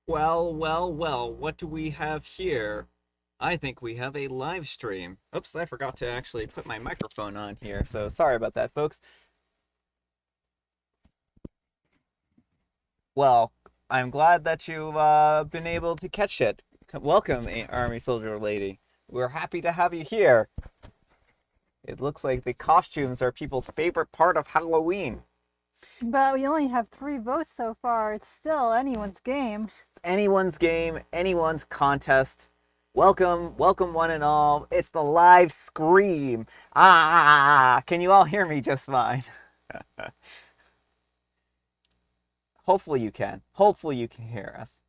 Well, well, well, what do we have here? I think we have a live stream. Oops, I forgot to actually put my microphone on here, so sorry about that, folks. Well, I'm glad that you've been able to catch it. Welcome, Army Soldier Lady. We're happy to have you here. It looks like the costumes are people's favorite part of Halloween. But we only have 3 votes so far. It's still anyone's game. It's anyone's game, anyone's contest. Welcome, welcome one and all. It's the live scream. Ah, can you all hear me just fine? Hopefully you can. Hopefully you can hear us.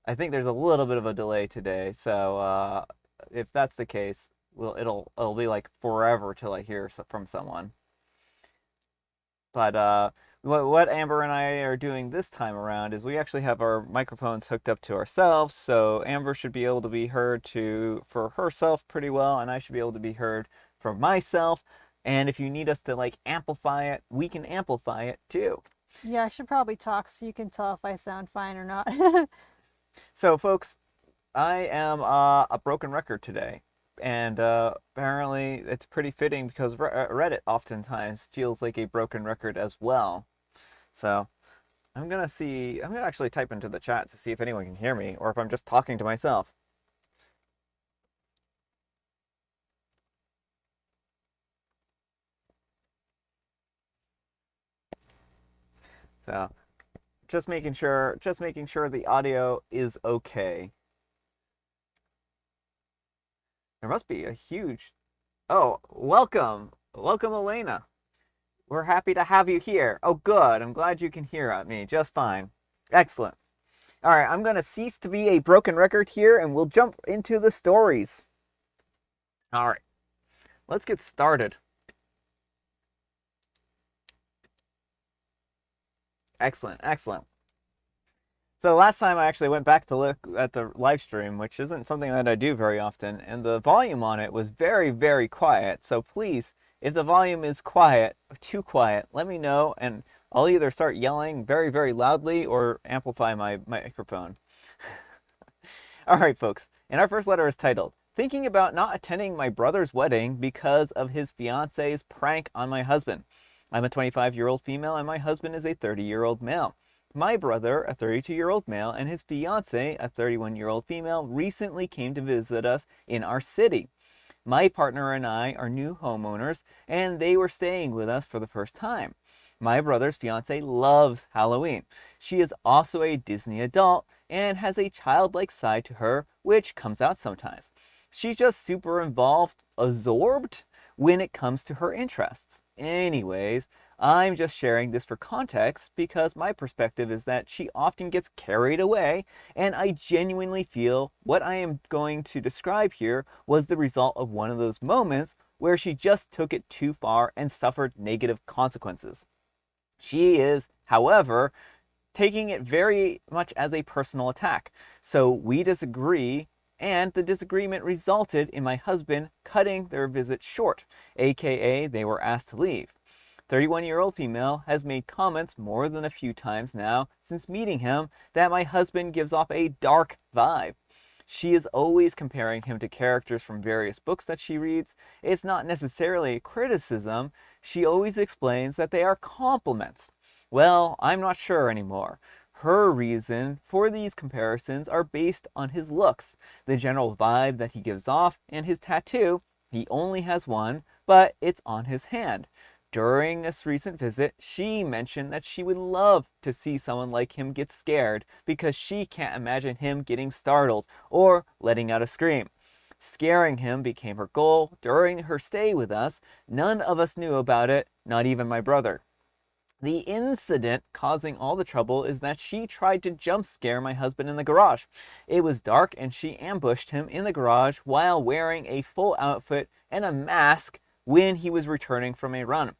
I think there's a little bit of a delay today, so if that's the case, it'll be like forever till I hear from someone. But what Amber and I are doing this time around is we actually have our microphones hooked up to ourselves, so Amber should be able to be heard for herself pretty well, and I should be able to be heard for myself. And if you need us to like amplify it, we can amplify it too. Yeah, I should probably talk so you can tell if I sound fine or not. So, folks, I am a broken record today. And apparently it's pretty fitting because Reddit oftentimes feels like a broken record as well. So I'm going to actually type into the chat to see if anyone can hear me or if I'm just talking to myself. So just making sure the audio is okay. There must be a huge... Oh, welcome. Welcome, Elena. We're happy to have you here. Oh, good. I'm glad you can hear me just fine. Excellent. All right, I'm going to cease to be a broken record here and we'll jump into the stories. All right, let's get started. Excellent, excellent. So last time I actually went back to look at the live stream, which isn't something that I do very often, and the volume on it was very, very quiet. So please, if the volume is quiet, too quiet, let me know, and I'll either start yelling very, very loudly or amplify my microphone. All right, folks, and our first letter is titled, Thinking About Not Attending My Brother's Wedding Because of His Fiance's Prank on My Husband. I'm a 25-year-old female and my husband is a 30-year-old male. My brother, a 32-year-old male, and his fiancée, a 31-year-old female, recently came to visit us in our city. My partner and I are new homeowners, and they were staying with us for the first time. My brother's fiancée loves Halloween. She is also a Disney adult and has a childlike side to her, which comes out sometimes. She's just super involved, absorbed when it comes to her interests. Anyways, I'm just sharing this for context because my perspective is that she often gets carried away, and I genuinely feel what I am going to describe here was the result of one of those moments where she just took it too far and suffered negative consequences. She is, however, taking it very much as a personal attack. So we disagree, and the disagreement resulted in my husband cutting their visit short, aka they were asked to leave. 31-year-old female has made comments more than a few times now since meeting him that my husband gives off a dark vibe. She is always comparing him to characters from various books that she reads. It's not necessarily a criticism. She always explains that they are compliments. Well, I'm not sure anymore. Her reason for these comparisons are based on his looks, the general vibe that he gives off, and his tattoo. He only has one, but it's on his hand. During this recent visit, she mentioned that she would love to see someone like him get scared because she can't imagine him getting startled or letting out a scream. Scaring him became her goal during her stay with us. None of us knew about it, not even my brother. The incident causing all the trouble is that she tried to jump scare my husband in the garage. It was dark and she ambushed him in the garage while wearing a full outfit and a mask when he was returning from a run.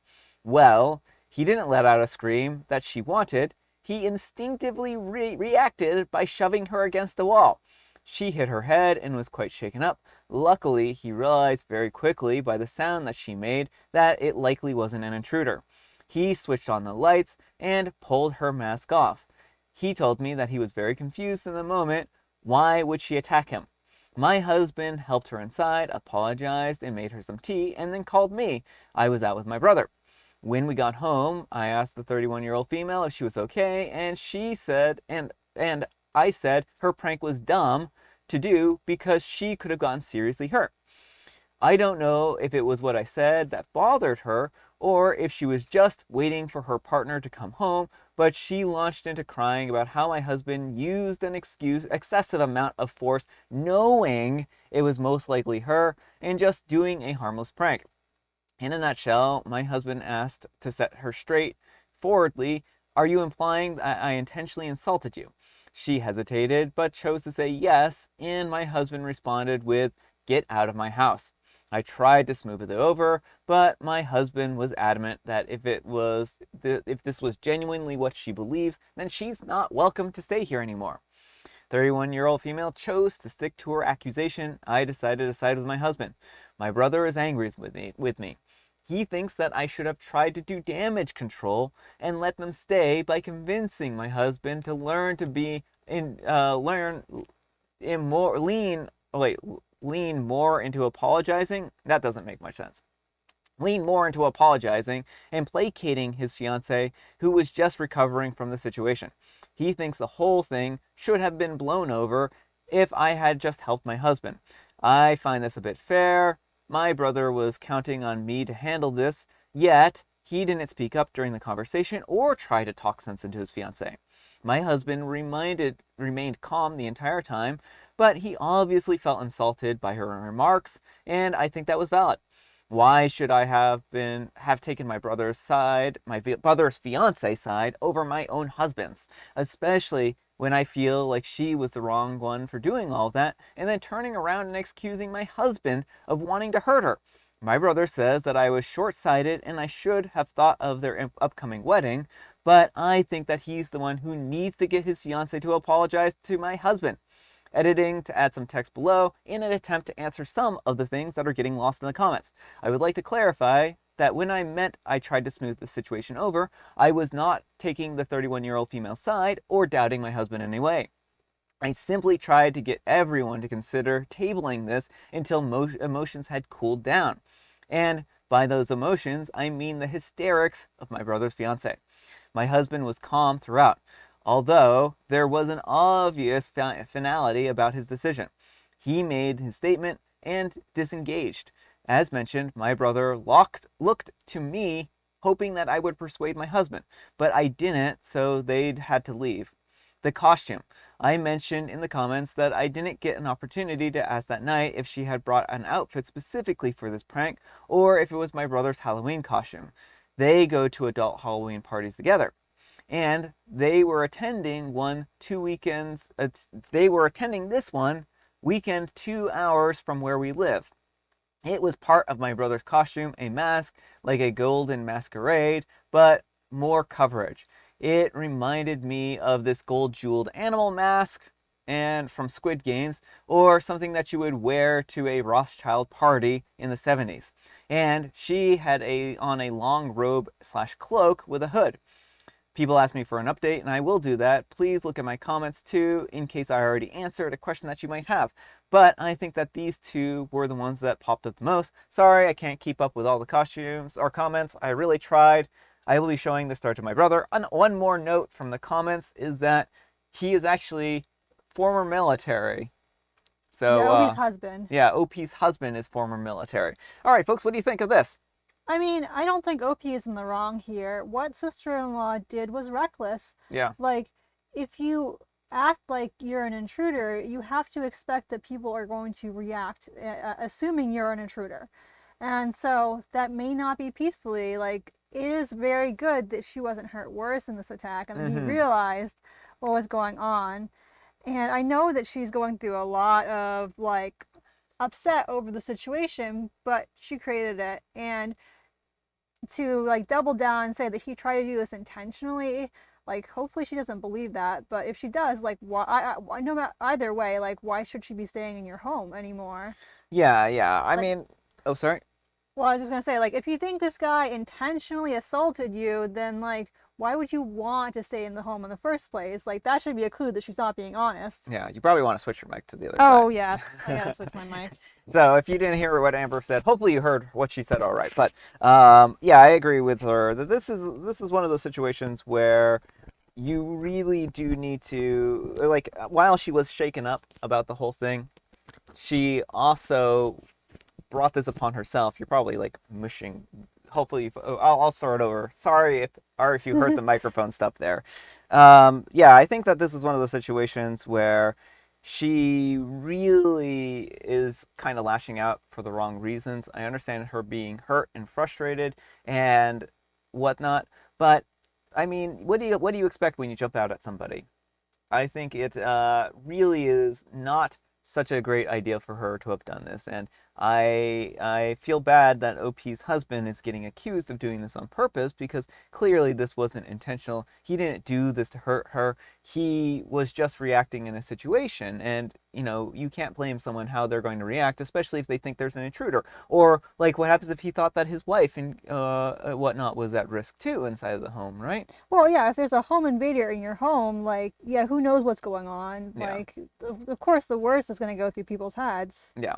Well, he didn't let out a scream that she wanted. He instinctively reacted by shoving her against the wall. She hit her head and was quite shaken up. Luckily, he realized very quickly by the sound that she made that it likely wasn't an intruder. He switched on the lights and pulled her mask off. He told me that he was very confused in the moment. Why would she attack him? My husband helped her inside, apologized, and made her some tea, and then called me. I was out with my brother. When we got home, I asked the 31-year-old female if she was okay, and she said, and I said her prank was dumb to do because she could have gotten seriously hurt. I don't know if it was what I said that bothered her or if she was just waiting for her partner to come home, but she launched into crying about how my husband used an excessive amount of force knowing it was most likely her and just doing a harmless prank. In a nutshell, my husband asked to set her straight forwardly, "Are you implying that I intentionally insulted you?" She hesitated, but chose to say yes, and my husband responded with, "Get out of my house." I tried to smooth it over, but my husband was adamant that if this was genuinely what she believes, then she's not welcome to stay here anymore. 31-year-old female chose to stick to her accusation. I decided to side with my husband. My brother is angry with me. He thinks that I should have tried to do damage control and let them stay by convincing my husband to learn to be lean more into apologizing. That doesn't make much sense. Lean more into apologizing and placating his fiancée, who was just recovering from the situation. He thinks the whole thing should have been blown over if I had just helped my husband. I find this a bit fair. My brother was counting on me to handle this, yet he didn't speak up during the conversation or try to talk sense into his fiancée. My husband remained calm the entire time, but he obviously felt insulted by her remarks, and I think that was valid. Why should I have taken my brother's side, my brother's fiancé side, over my own husband's, especially when I feel like she was the wrong one for doing all that, and then turning around and accusing my husband of wanting to hurt her? My brother says that I was short-sighted and I should have thought of their upcoming wedding, but I think that he's the one who needs to get his fiancé to apologize to my husband. Editing to add some text below in an attempt to answer some of the things that are getting lost in the comments. I would like to clarify that when I meant I tried to smooth the situation over, I was not taking the 31-year-old female side or doubting my husband in any way. I simply tried to get everyone to consider tabling this until emotions had cooled down. And by those emotions, I mean the hysterics of my brother's fiancé. My husband was calm throughout, although there was an obvious finality about his decision. He made his statement and disengaged. As mentioned, my brother looked to me hoping that I would persuade my husband, but I didn't, so they'd had to leave. The costume. I mentioned in the comments that I didn't get an opportunity to ask that night if she had brought an outfit specifically for this prank or if it was my brother's Halloween costume. They go to adult Halloween parties together. And they were attending this one weekend 2 hours from where we live. It was part of my brother's costume, a mask, like a golden masquerade, but more coverage. It reminded me of this gold-jeweled animal mask and from Squid Games, or something that you would wear to a Rothschild party in the 70s. And she had on a long robe / cloak with a hood. People ask me for an update, and I will do that. Please look at my comments too, in case I already answered a question that you might have. But I think that these two were the ones that popped up the most. Sorry, I can't keep up with all the costumes or comments. I really tried. I will be showing this star to my brother. And one more note from the comments is that he is actually former military. So, yeah, OP's husband. Yeah, OP's husband is former military. All right, folks, what do you think of this? I mean, I don't think OP is in the wrong here. What sister-in-law did was reckless. Yeah. Like, if you act like you're an intruder, you have to expect that people are going to react, assuming you're an intruder. And so that may not be peacefully. Like, it is very good that she wasn't hurt worse in this attack and that he realized what was going on. And I know that she's going through a lot of, like, upset over the situation, but she created it. And to, like, double down and say that he tried to do this intentionally, like, hopefully she doesn't believe that. But if she does, like, why? No matter either way, like, why should she be staying in your home anymore? Yeah. I Like, mean, oh, sorry. well, I was just gonna say, like, if you think this guy intentionally assaulted you, then, like, why would you want to stay in the home in the first place? Like, that should be a clue that she's not being honest. Yeah, you probably want to switch your mic to the other Oh, side. yes. I gotta switch my mic. So if you didn't hear what Amber said, hopefully you heard what she said all right. But yeah, I agree with her that this is one of those situations where you really do need to, like, while she was shaken up about the whole thing, she also brought this upon herself. You're probably like mushing. Hopefully, I'll start over. Sorry if you heard the microphone stuff there. Yeah, I think that this is one of those situations where she really is kind of lashing out for the wrong reasons. I understand her being hurt and frustrated and whatnot, but I mean, what do you expect when you jump out at somebody? I think it really is not such a great idea for her to have done this, and I feel bad that OP's husband is getting accused of doing this on purpose, because clearly this wasn't intentional. He didn't do this to hurt her. He was just reacting in a situation, and you can't blame someone how they're going to react, especially if they think there's an intruder. Or like, what happens if he thought that his wife and whatnot was at risk too inside of the home, right? Well, yeah, if there's a home invader in your home, like, yeah, who knows what's going on? Yeah. Like, of course, the worst is going to go through people's heads. Yeah.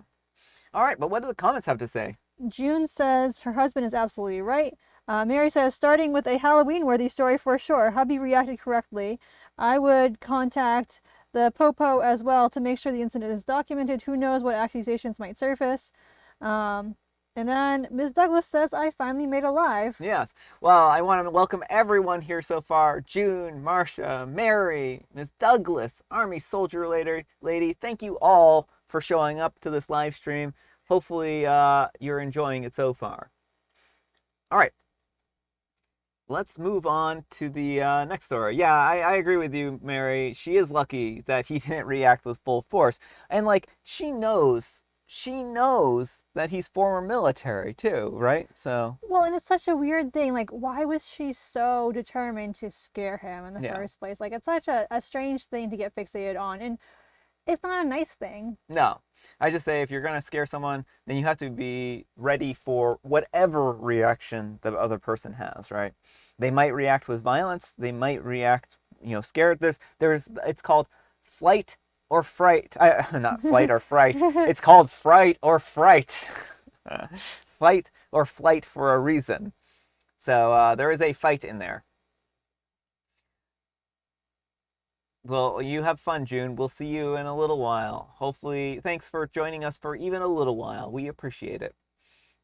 All right, but what do the comments have to say? June says her husband is absolutely right. Mary says, starting with a Halloween-worthy story for sure. Hubby reacted correctly. I would contact the Popo as well to make sure the incident is documented. Who knows what accusations might surface. And then Ms. Douglas says, I finally made a live. Yes. Well, I want to welcome everyone here so far. June, Marcia, Mary, Ms. Douglas, Army Soldier Lady. Thank you all for showing up to this live stream. Hopefully you're enjoying it so far. All right. Let's move on to the next story. Yeah, I agree with you, Mary. She is lucky that he didn't react with full force. And like, she knows that he's former military too, right? So Well, and it's such a weird thing. Like, why was she so determined to scare him in the first place? Like, it's such a strange thing to get fixated on. And it's not a nice thing. no. I just say, if you're going to scare someone, then you have to be ready for whatever reaction the other person has, right? They might react with violence. They might react, scared. It's called flight or fright. Not flight or fright. It's called fright or fright. Fight or flight for a reason. So there is a fight in there. Well, you have fun, June. We'll see you in a little while. Hopefully, thanks for joining us for even a little while. We appreciate it.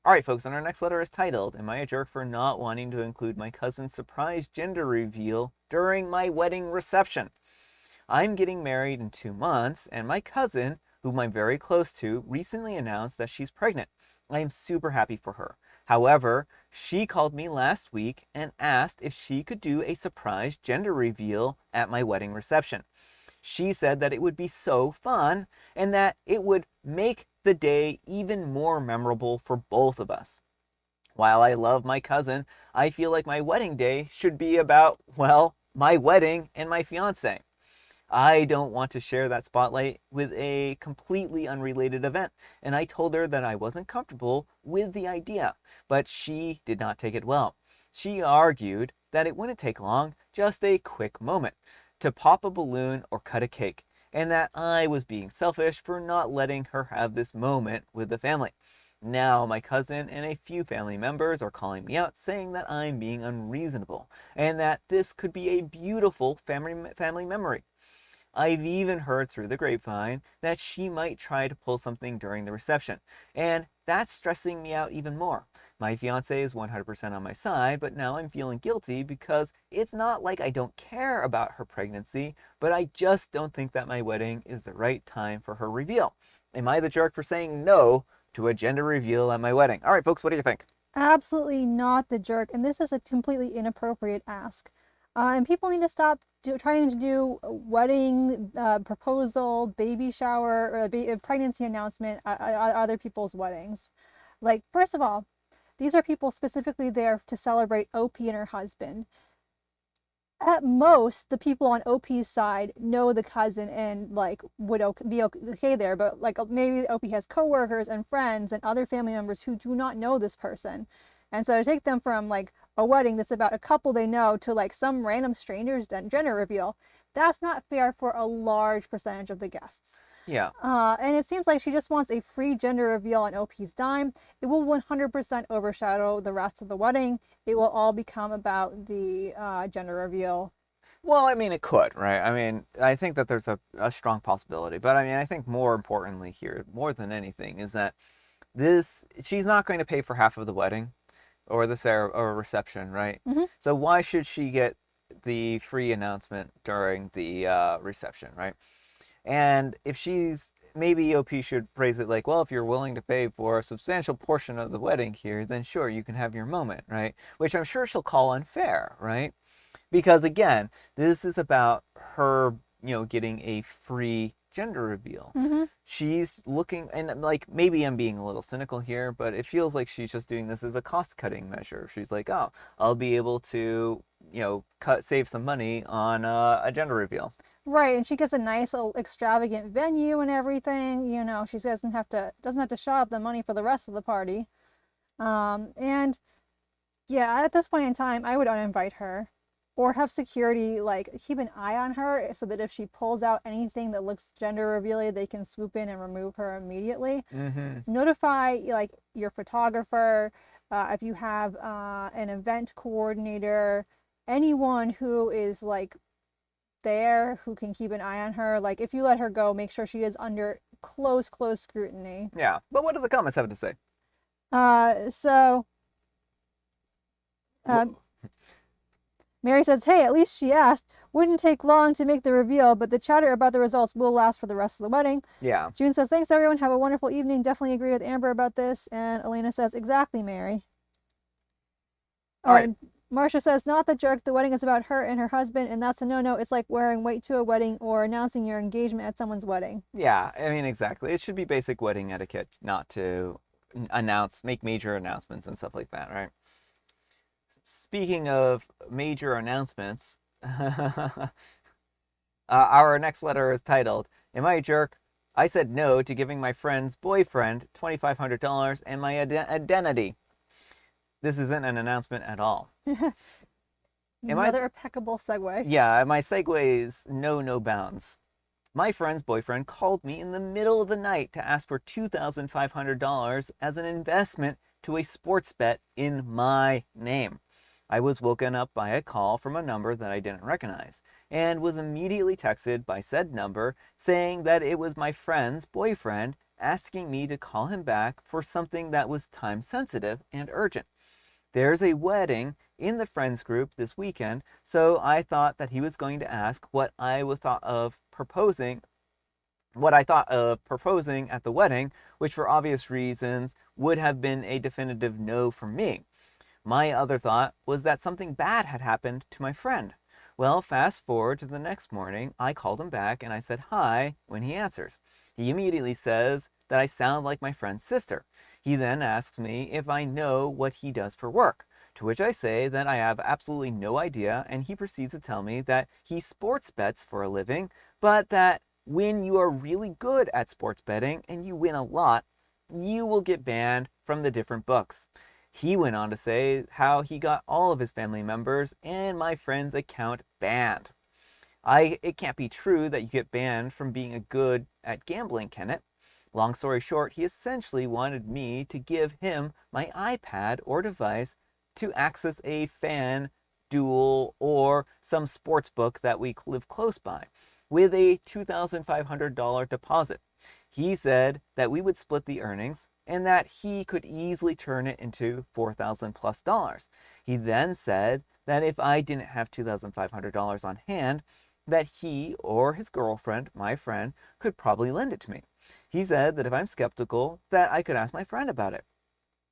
All right, folks, and our next letter is titled, Am I a Jerk for Not Wanting to Include My Cousin's Surprise Gender Reveal During My Wedding Reception? I'm getting married in 2 months, and my cousin, whom I'm very close to, recently announced that she's pregnant. I am super happy for her. However, she called me last week and asked if she could do a surprise gender reveal at my wedding reception. She said that it would be so fun and that it would make the day even more memorable for both of us. While I love my cousin, I feel like my wedding day should be about, well, my wedding and my fiance. I don't want to share that spotlight with a completely unrelated event, and I told her that I wasn't comfortable with the idea, but she did not take it well. She argued that it wouldn't take long, just a quick moment, to pop a balloon or cut a cake, and that I was being selfish for not letting her have this moment with the family. Now my cousin and a few family members are calling me out, saying that I'm being unreasonable, and that this could be a beautiful family memory. I've even heard through the grapevine that she might try to pull something during the reception, and that's stressing me out even more. My fiance is 100% on my side, but now I'm feeling guilty because it's not like I don't care about her pregnancy, but I just don't think that my wedding is the right time for her reveal. Am I the jerk for saying no to a gender reveal at my wedding? All right, folks, what do you think? Absolutely not the jerk. And this is a completely inappropriate ask. And people need to stop trying to do a wedding proposal, baby shower, or pregnancy announcement at other people's weddings. Like, first of all, these are people specifically there to celebrate OP and her husband. At most, the people on OP's side know the cousin and like would be okay there, but like maybe OP has coworkers and friends and other family members who do not know this person. And so to take them from like a wedding that's about a couple they know to like some random stranger's gender reveal. That's not fair for a large percentage of the guests. Yeah. And it seems like she just wants a free gender reveal on OP's dime. It will 100% overshadow the rest of the wedding. It will all become about the gender reveal. Well, I mean, it could, right? I mean, I think that there's a strong possibility. But I mean, I think more importantly here, more than anything, is that she's not going to pay for half of the wedding or the or reception, right? Mm-hmm. So why should she get the free announcement during the reception, right? And if she's, maybe EOP should phrase it like, well, if you're willing to pay for a substantial portion of the wedding here, then sure, you can have your moment, right? Which I'm sure she'll call unfair, right? Because again, this is about her, getting a free gender reveal. Mm-hmm. She's looking, and like maybe I'm being a little cynical here, but it feels like she's just doing this as a cost-cutting measure. She's like, oh, I'll be able to, save some money on a gender reveal. Right, and she gets a nice little extravagant venue and everything. She doesn't have to shell out the money for the rest of the party. And yeah, at this point in time, I would uninvite her, or have security like keep an eye on her so that if she pulls out anything that looks gender revealing, they can swoop in and remove her immediately. Mm-hmm. Notify like your photographer, if you have an event coordinator, anyone who is like there who can keep an eye on her. Like if you let her go, make sure she is under close scrutiny. Yeah, but what do the comments have to say? So Mary says, hey, at least she asked. Wouldn't take long to make the reveal, but the chatter about the results will last for the rest of the wedding. Yeah. June says, thanks everyone, have a wonderful evening. Definitely agree with Amber about this. And Elena says, exactly, Mary. All right. Marcia says, not the jerk. The wedding is about her and her husband, and that's a no-no. It's like wearing white to a wedding or announcing your engagement at someone's wedding. Yeah, I mean, exactly. It should be basic wedding etiquette not to make major announcements and stuff like that, right? Speaking of major announcements, our next letter is titled, Am I a Jerk? I said no to giving my friend's boyfriend $2,500 and my identity. This isn't an announcement at all. Another impeccable segue. Yeah, my segues know no bounds. My friend's boyfriend called me in the middle of the night to ask for $2,500 as an investment to a sports bet in my name. I was woken up by a call from a number that I didn't recognize and was immediately texted by said number saying that it was my friend's boyfriend asking me to call him back for something that was time sensitive and urgent. There's a wedding in the friends group this weekend, so I thought that he was going to ask what I thought of proposing at the wedding, which for obvious reasons would have been a definitive no for me. My other thought was that something bad had happened to my friend. Well, fast forward to the next morning, I called him back and I said hi when he answers. He immediately says that I sound like my friend's sister. He then asks me if I know what he does for work, to which I say that I have absolutely no idea, and he proceeds to tell me that he sports bets for a living, but that when you are really good at sports betting and you win a lot, you will get banned from the different books. He went on to say how he got all of his family members and my friend's account banned. It can't be true that you get banned from being good at gambling, can it? Long story short, he essentially wanted me to give him my iPad or device to access a FanDuel or some sports book that we live close by with a $2,500 deposit. He said that we would split the earnings and that he could easily turn it into $4,000+. He then said that if I didn't have $2,500 on hand, that he or his girlfriend, my friend, could probably lend it to me. He said that if I'm skeptical, that I could ask my friend about it.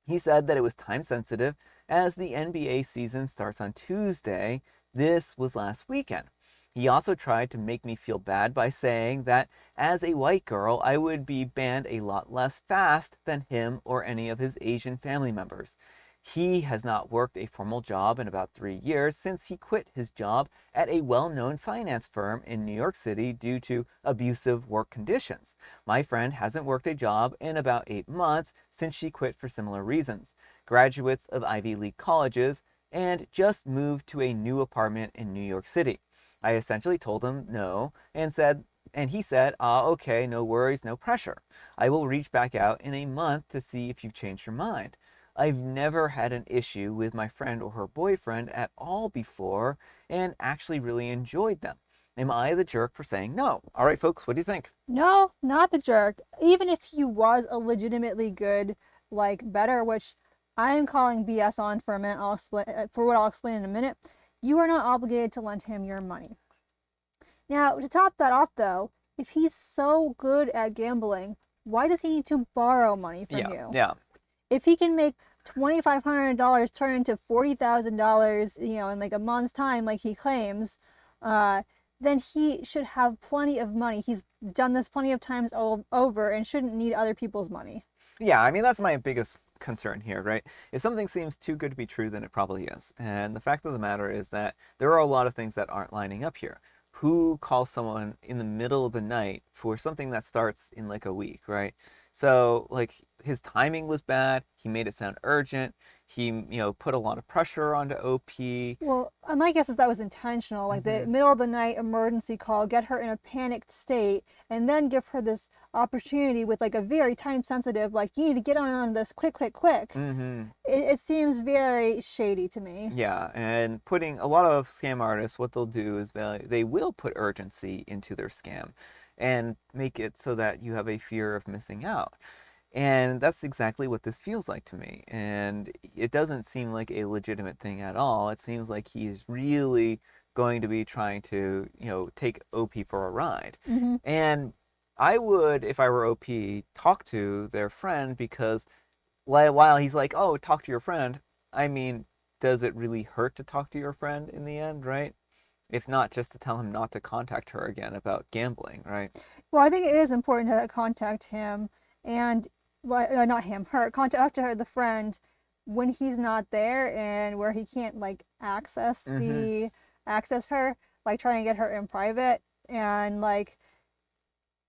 He said that it was time sensitive as the NBA season starts on Tuesday. This was last weekend. He also tried to make me feel bad by saying that as a white girl, I would be banned a lot less fast than him or any of his Asian family members. He has not worked a formal job in about 3 years since he quit his job at a well-known finance firm in New York City due to abusive work conditions. My friend hasn't worked a job in about 8 months since she quit for similar reasons. Graduates of Ivy League colleges and just moved to a new apartment in New York City. I essentially told him no and he said, okay, no worries, no pressure. I will reach back out in a month to see if you've changed your mind. I've never had an issue with my friend or her boyfriend at all before and actually really enjoyed them. Am I the jerk for saying no? All right, folks, what do you think? No, not the jerk. Even if he was a legitimately good, like, better, which I am calling BS on for a minute, I'll explain for what I'll explain in a minute. You are not obligated to lend him your money. Now, to top that off, though, if he's so good at gambling, why does he need to borrow money from you? Yeah. If he can make $2,500 turn into $40,000, in like a month's time, like he claims, then he should have plenty of money. He's done this plenty of times over and shouldn't need other people's money. Yeah, I mean, that's my biggest concern here, right? If something seems too good to be true, then it probably is. And the fact of the matter is that there are a lot of things that aren't lining up here. Who calls someone in the middle of the night for something that starts in like a week, right? So, like, his timing was bad. He made it sound urgent. He, put a lot of pressure onto OP. Well, my guess is that was intentional, like the middle of the night emergency call, get her in a panicked state, and then give her this opportunity with like a very time sensitive, like, you need to get on this quick, quick, quick. It seems very shady to me. Yeah, and putting a lot of scam artists, what they'll do is they will put urgency into their scam and make it so that you have a fear of missing out. And that's exactly what this feels like to me. And it doesn't seem like a legitimate thing at all. It seems like he's really going to be trying to, take OP for a ride. And I would, if I were OP, talk to their friend because while he's like, oh, talk to your friend, I mean, does it really hurt to talk to your friend in the end, right? If not, just to tell him not to contact her again about gambling, right? Well, I think it is important to contact him and not him, her, contact her, the friend, when he's not there and where he can't like access her, like try and get her in private and like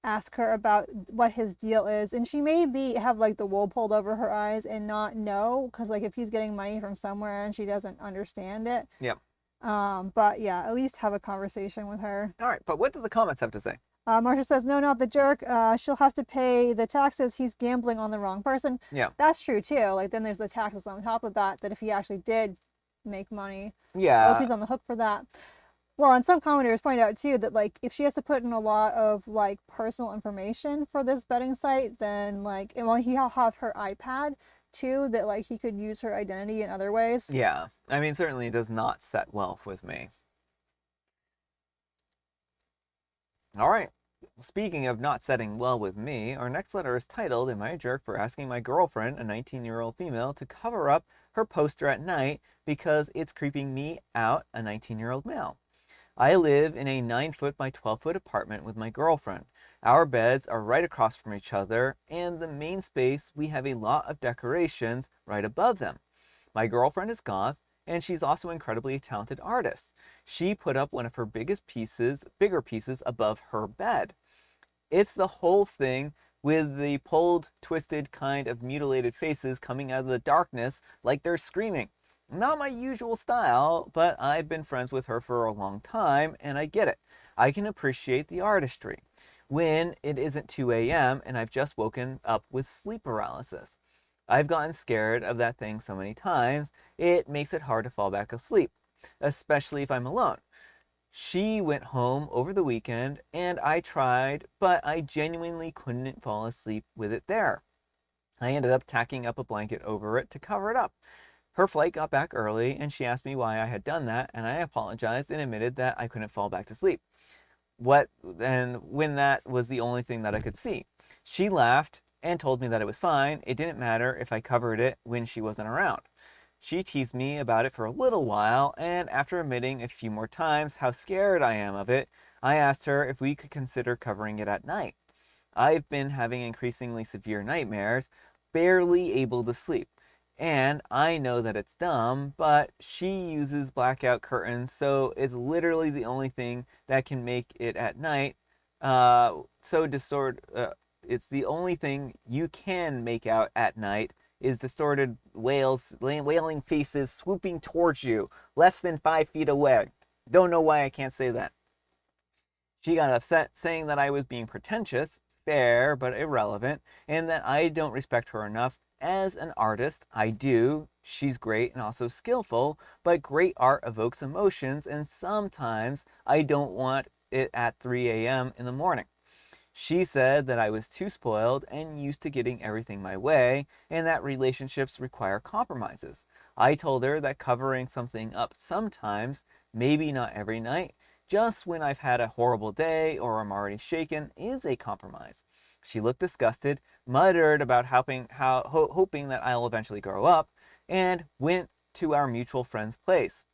ask her about what his deal is. And she may have like the wool pulled over her eyes and not know, because like if he's getting money from somewhere and she doesn't understand it. Yep. But yeah, at least have a conversation with her. All right, but what do the comments have to say? Marsha says, no, not the jerk. She'll have to pay the taxes. He's gambling on the wrong person. Yeah. That's true, too. Like, then there's the taxes on top of that, that if he actually did make money, Yeah. OP's on the hook for that. Well, and some commenters point out, too, that, like, if she has to put in a lot of, like, personal information for this betting site, then, like, and well, he'll have her iPad, too, that, like, he could use her identity in other ways. Yeah. I mean, certainly it does not set well with me. All right. Speaking of not setting well with me, our next letter is titled, Am I a Jerk for Asking My Girlfriend, a 19-year-old female, to cover up her poster at night because it's creeping me out, a 19-year-old male? I live in a 9-foot by 12-foot apartment with my girlfriend. Our beds are right across from each other, and the main space, we have a lot of decorations right above them. My girlfriend is goth, and she's also an incredibly talented artist. She put up one of her bigger pieces above her bed. It's the whole thing with the pulled, twisted kind of mutilated faces coming out of the darkness like they're screaming. Not my usual style, but I've been friends with her for a long time, and I get it. I can appreciate the artistry when it isn't 2 a.m. and I've just woken up with sleep paralysis. I've gotten scared of that thing so many times, it makes it hard to fall back asleep, especially if I'm alone. She went home over the weekend, and I tried, but I genuinely couldn't fall asleep with it there. I ended up tacking up a blanket over it to cover it up. Her flight got back early, and she asked me why I had done that, and I apologized and admitted that I couldn't fall back to sleep. When that was the only thing that I could see. She laughed and told me that it was fine. It didn't matter if I covered it when she wasn't around. She teased me about it for a little while, and after admitting a few more times how scared I am of it, I asked her if we could consider covering it at night. I've been having increasingly severe nightmares, barely able to sleep. And I know that it's dumb, but she uses blackout curtains, so it's literally the only thing that can make it at night. It's the only thing you can make out at night is distorted wailing faces swooping towards you, less than 5 feet away. Don't know why I can't say that. She got upset, saying that I was being pretentious, fair but irrelevant, and that I don't respect her enough. As an artist, I do. She's great and also skillful, but great art evokes emotions, and sometimes I don't want it at 3 a.m. in the morning. She said that I was too spoiled and used to getting everything my way, and that relationships require compromises. I told her that covering something up sometimes, maybe not every night, just when I've had a horrible day or I'm already shaken, is a compromise. She looked disgusted, muttered about hoping that I'll eventually grow up, and went to our mutual friend's place.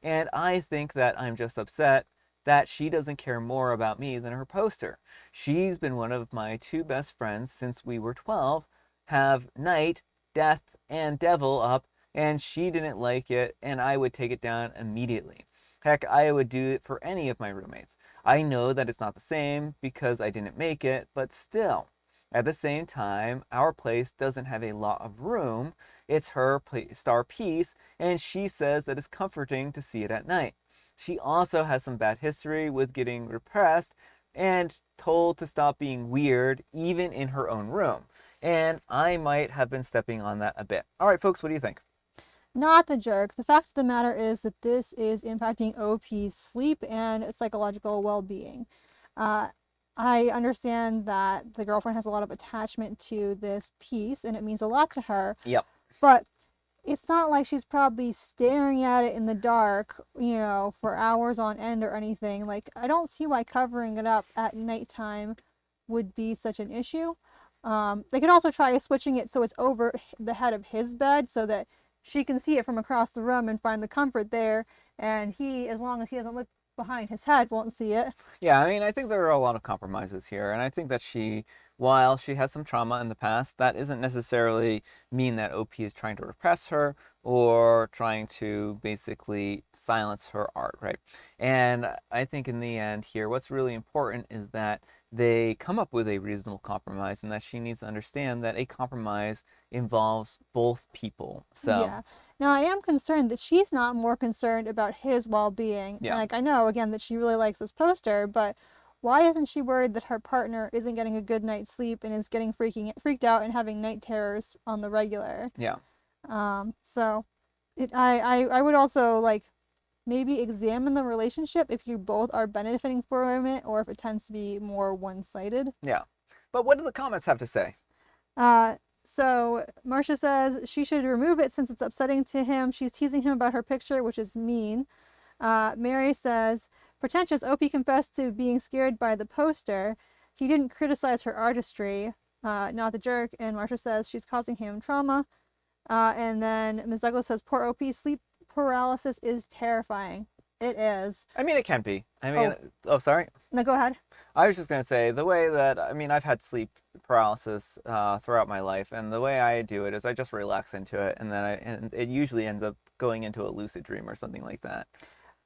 And I think that I'm just upset that she doesn't care more about me than her poster. She's been one of my two best friends since we were 12, have Night, Death, and Devil up, and she didn't like it, and I would take it down immediately. Heck, I would do it for any of my roommates. I know that it's not the same because I didn't make it, but still. At the same time, our place doesn't have a lot of room. It's her star piece, and she says that it's comforting to see it at night. She also has some bad history with getting repressed and told to stop being weird, even in her own room. And I might have been stepping on that a bit. All right, folks, what do you think? Not the jerk. The fact of the matter is that this is impacting OP's sleep and psychological well-being. Uh, I understand that the girlfriend has a lot of attachment to this piece and it means a lot to her, Yep. but it's not like she's probably staring at it in the dark, for hours on end or anything. Like, I don't see why covering it up at nighttime would be such an issue. They could also try switching it so it's over the head of his bed so that she can see it from across the room and find the comfort there, and he, as long as he doesn't look behind his head, won't see it. Yeah, I mean, I think there are a lot of compromises here, and I think that while she has some trauma in the past, that isn't necessarily mean that OP is trying to repress her or trying to basically silence her art, right? And I think in the end here, what's really important is that they come up with a reasonable compromise, and that she needs to understand that a compromise involves both people. So Yeah. Now, I am concerned that she's not more concerned about his well-being. yeah. Like, I know, again, that she really likes this poster, but why isn't she worried that her partner isn't getting a good night's sleep and is getting freaked out and having night terrors on the regular? Yeah. So I would also like maybe examine the relationship if you both are benefiting from it or if it tends to be more one-sided. Yeah. But what do the comments have to say? So Marcia says she should remove it since it's upsetting to him. She's teasing him about her picture, which is mean. Mary says, pretentious, OP confessed to being scared by the poster. He didn't criticize her artistry, not the jerk. And Marcia says she's causing him trauma. And then Ms. Douglas says, poor OP, sleep paralysis is terrifying. It is. I mean, it can be. I mean, oh sorry. No, go ahead. I was just going to say, the way that, I mean, I've had sleep paralysis throughout my life, and the way I do it is I just relax into it, and then it usually ends up going into a lucid dream or something like that.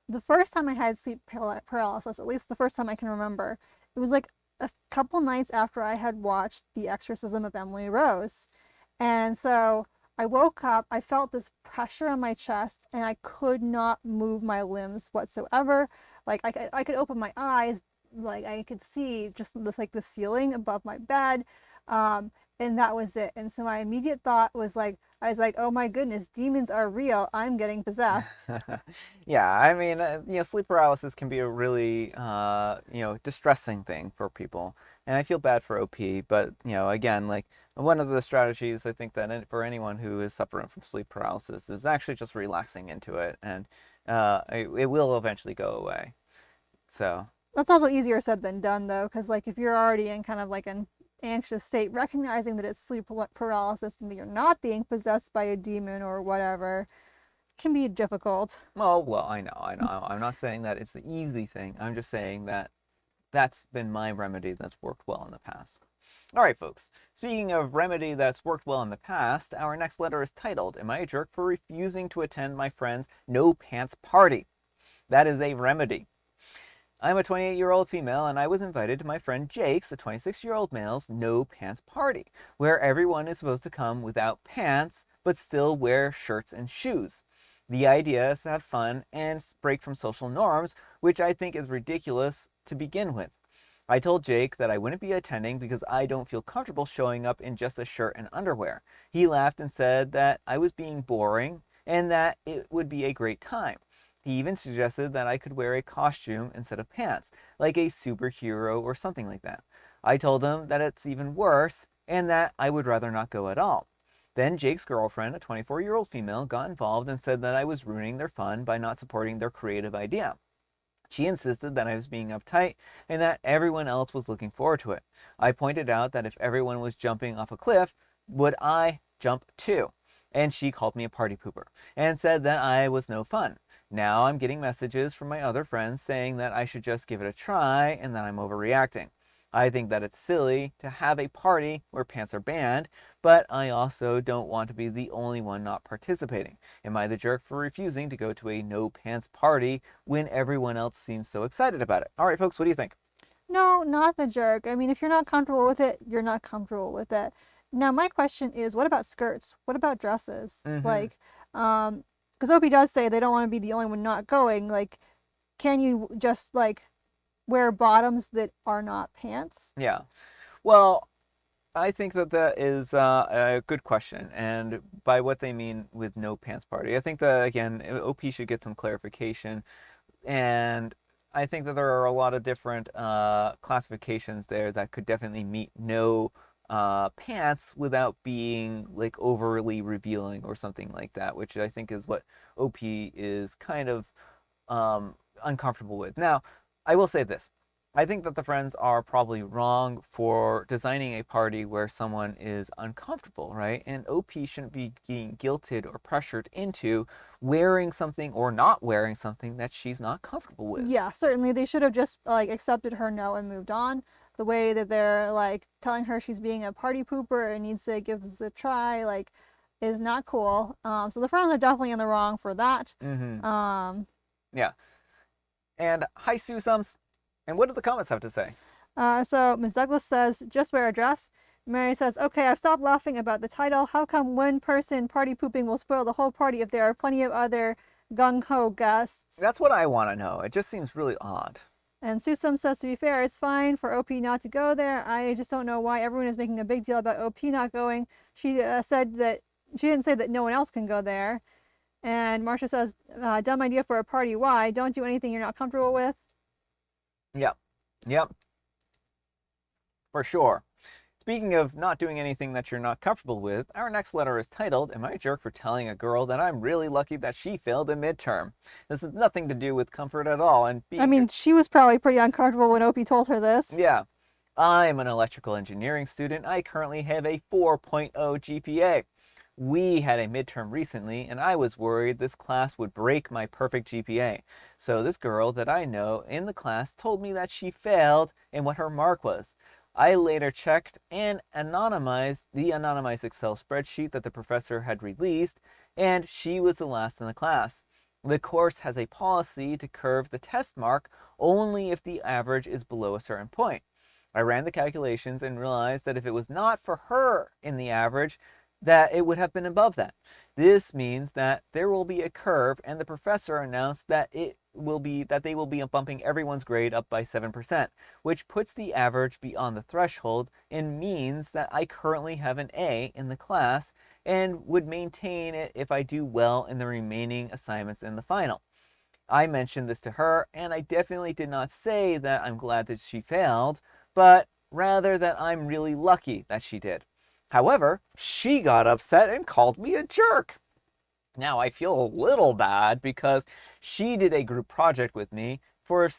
The first time I had sleep paralysis, at least the first time I can remember, it was like a couple nights after I had watched The Exorcism of Emily Rose. And so I woke up, I felt this pressure on my chest, and I could not move my limbs whatsoever. Like I could open my eyes, like I could see just this, like the ceiling above my bed, and that was it. And so my immediate thought was like, I was like, oh my goodness, demons are real. I'm getting possessed. Yeah, I mean, sleep paralysis can be a really, distressing thing for people. And I feel bad for OP, but, again, like one of the strategies I think that for anyone who is suffering from sleep paralysis is actually just relaxing into it, and it will eventually go away. So That's also easier said than done, though, because like if you're already in kind of like an anxious state, recognizing that it's sleep paralysis and that you're not being possessed by a demon or whatever can be difficult. well, I know. I'm not saying that it's the easy thing. I'm just saying that that's been my remedy that's worked well in the past. All right, folks. Speaking of remedy that's worked well in the past, our next letter is titled, Am I a Jerk for Refusing to Attend My Friend's No Pants Party? That is a remedy. I'm a 28-year-old female, and I was invited to my friend Jake's, a 26-year-old male's no pants party, where everyone is supposed to come without pants, but still wear shirts and shoes. The idea is to have fun and break from social norms, which I think is ridiculous to begin with. I told Jake that I wouldn't be attending because I don't feel comfortable showing up in just a shirt and underwear. He laughed and said that I was being boring and that it would be a great time. He even suggested that I could wear a costume instead of pants, like a superhero or something like that. I told him that it's even worse and that I would rather not go at all. Then Jake's girlfriend, a 24-year-old female, got involved and said that I was ruining their fun by not supporting their creative idea. She insisted that I was being uptight and that everyone else was looking forward to it. I pointed out that if everyone was jumping off a cliff, would I jump too? And she called me a party pooper and said that I was no fun. Now I'm getting messages from my other friends saying that I should just give it a try and that I'm overreacting. I think that it's silly to have a party where pants are banned, but I also don't want to be the only one not participating. Am I the jerk for refusing to go to a no pants party when everyone else seems so excited about it? All right, folks, what do you think? No, not the jerk. I mean, if you're not comfortable with it, you're not comfortable with it. Now, my question is, what about skirts? What about dresses? Like, because OP does say they don't want to be the only one not going. Like, can you just like wear bottoms that are not pants? Yeah. Well, I think that that is a good question, and by what they mean with no pants party. I think that, again, OP should get some clarification, and I think that there are a lot of different classifications there that could definitely meet no pants without being like overly revealing or something like that, which I think is what OP is kind of uncomfortable with. Now, I will say this. I think that the friends are probably wrong for designing a party where someone is uncomfortable, right? And OP shouldn't be being guilted or pressured into wearing something or not wearing something that she's not comfortable with. Yeah, certainly they should have just like accepted her no and moved on. The way that they're like telling her she's being a party pooper and needs to give this a try, like, is not cool. So the friends are definitely in the wrong for that. Yeah. And hi, Susums. And what do the comments have to say? So Ms. Douglas says, just wear a dress. Mary says, okay, I've stopped laughing about the title. How come one person party pooping will spoil the whole party if there are plenty of other gung-ho guests? That's what I want to know. It just seems really odd. And Susum says, to be fair, it's fine for OP not to go there. I just don't know why everyone is making a big deal about OP not going. She said that she didn't say that no one else can go there. And Marcia says, dumb idea for a party. Why? Don't do anything you're not comfortable with. Yep. For sure. Speaking of not doing anything that you're not comfortable with, our next letter is titled, Am I a Jerk for Telling a Girl That I'm Really Lucky That She Failed a Midterm? This has nothing to do with comfort at all. And I mean, she was probably pretty uncomfortable when Opie told her this. Yeah. I'm an electrical engineering student. I currently have a 4.0 GPA. We had a midterm recently, and I was worried this class would break my perfect GPA. So this girl that I know in the class told me that she failed and what her mark was. I later checked and anonymized the anonymized Excel spreadsheet that the professor had released, and she was the last in the class. The course has a policy to curve the test mark only if the average is below a certain point. I ran the calculations and realized that if it was not for her in the average, that it would have been above that. This means that there will be a curve, and the professor announced that they will be bumping everyone's grade up by 7%, which puts the average beyond the threshold and means that I currently have an A in the class and would maintain it if I do well in the remaining assignments in the final. I mentioned this to her, and I definitely did not say that I'm glad that she failed, but rather that I'm really lucky that she did. However, she got upset and called me a jerk. Now I feel a little bad because she did a group project with me for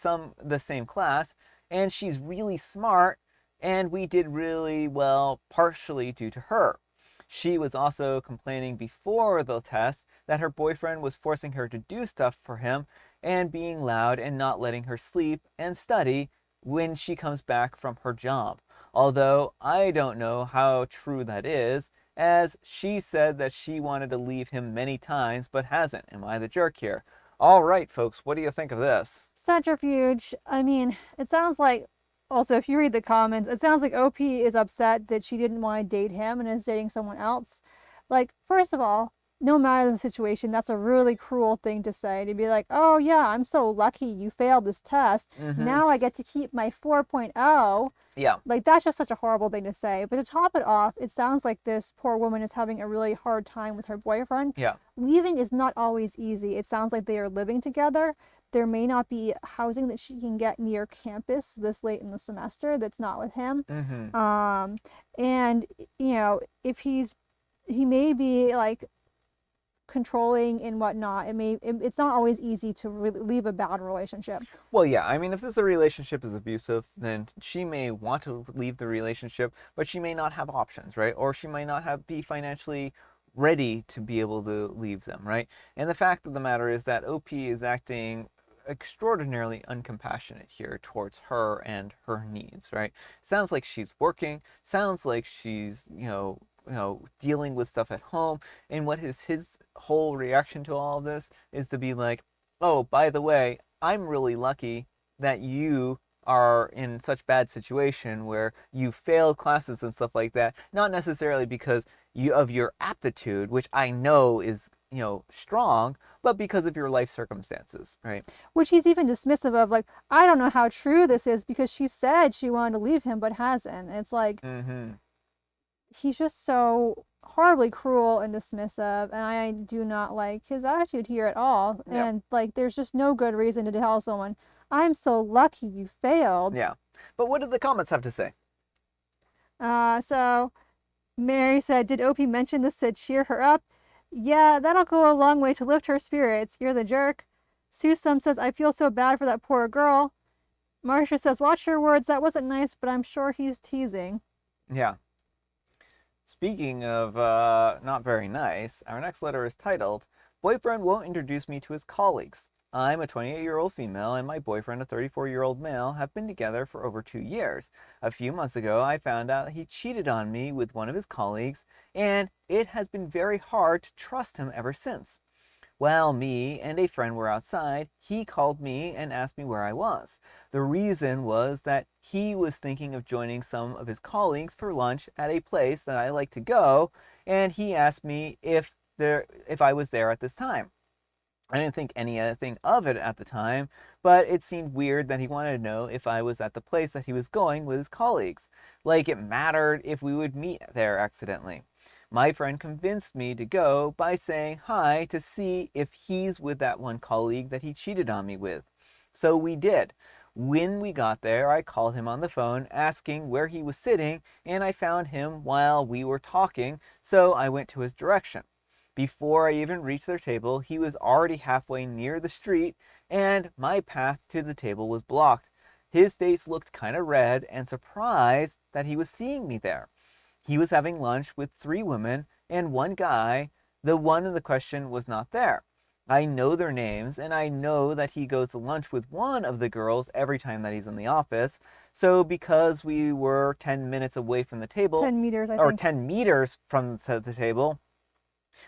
the same class, and she's really smart, and we did really well partially due to her. She was also complaining before the test that her boyfriend was forcing her to do stuff for him and being loud and not letting her sleep and study when she comes back from her job. Although I don't know how true that is, as she said that she wanted to leave him many times but hasn't. Am I the jerk here? All right, folks, what do you think of this? centrifuge. I mean, it sounds like, also, if you read the comments, it sounds like OP is upset that she didn't want to date him and is dating someone else. Like, first of all, no matter the situation, that's a really cruel thing to say. To be like, oh yeah, I'm so lucky you failed this test. Mm-hmm. Now I get to keep my 4.0. Yeah. Like, that's just such a horrible thing to say. But to top it off, it sounds like this poor woman is having a really hard time with her boyfriend. Yeah. Leaving is not always easy. It sounds like they are living together. There may not be housing that she can get near campus this late in the semester that's not with him. Mm-hmm. And, you know, if he may be like controlling and whatnot. It's not always easy to leave a bad relationship. Well, yeah, I mean, if this relationship is abusive, then she may want to leave the relationship, but she may not have options, right? Or she might not be financially ready to be able to leave them, right? And the fact of the matter is that OP is acting extraordinarily uncompassionate here towards her and her needs, right? Sounds like she's working, sounds like she's, dealing with stuff at home, and what is his whole reaction to all of this is to be like, oh, by the way, I'm really lucky that you are in such bad situation where you failed classes and stuff like that, not necessarily because of your aptitude, which I know is, strong, but because of your life circumstances, right? Which he's even dismissive of, like, I don't know how true this is because she said she wanted to leave him but hasn't. It's like, he's just so horribly cruel and dismissive, and I do not like his attitude here at all. Yep. And like, there's just no good reason to tell someone, I'm so lucky you failed. Yeah. But what did the comments have to say? So Mary said, did OP mention this to cheer her up? Yeah, that'll go a long way to lift her spirits. You're the jerk. Susum says, I feel so bad for that poor girl. Marcia says, watch your words. That wasn't nice, but I'm sure he's teasing. Yeah. Speaking of not very nice, our next letter is titled, Boyfriend Won't Introduce Me to His Colleagues. I'm a 28-year-old female and my boyfriend, a 34-year-old male, have been together for over 2 years. A few months ago, I found out he cheated on me with one of his colleagues, and it has been very hard to trust him ever since. While me and a friend were outside, he called me and asked me where I was. The reason was that he was thinking of joining some of his colleagues for lunch at a place that I like to go, and he asked me if I was there at this time. I didn't think anything of it at the time, but it seemed weird that he wanted to know if I was at the place that he was going with his colleagues. Like it mattered if we would meet there accidentally. My friend convinced me to go by saying hi to see if he's with that one colleague that he cheated on me with. So we did. When we got there, I called him on the phone asking where he was sitting, and I found him while we were talking, so I went to his direction. Before I even reached their table, he was already halfway near the street, and my path to the table was blocked. His face looked kind of red and surprised that he was seeing me there. He was having lunch with 3 women and 1 guy. The one in the question was not there. I know their names, and I know that he goes to lunch with one of the girls every time that he's in the office. So because we were 10 minutes away from the table, 10 meters, I or think. 10 meters from the table,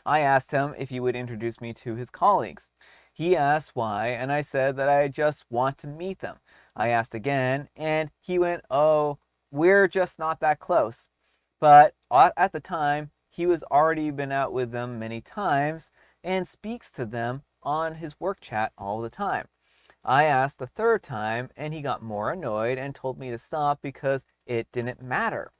I asked him if he would introduce me to his colleagues. He asked why, and I said that I just want to meet them. I asked again, and he went, oh, we're just not that close. But at the time, he was already been out with them many times and speaks to them on his work chat all the time. I asked the 3rd time, and he got more annoyed and told me to stop because it didn't matter.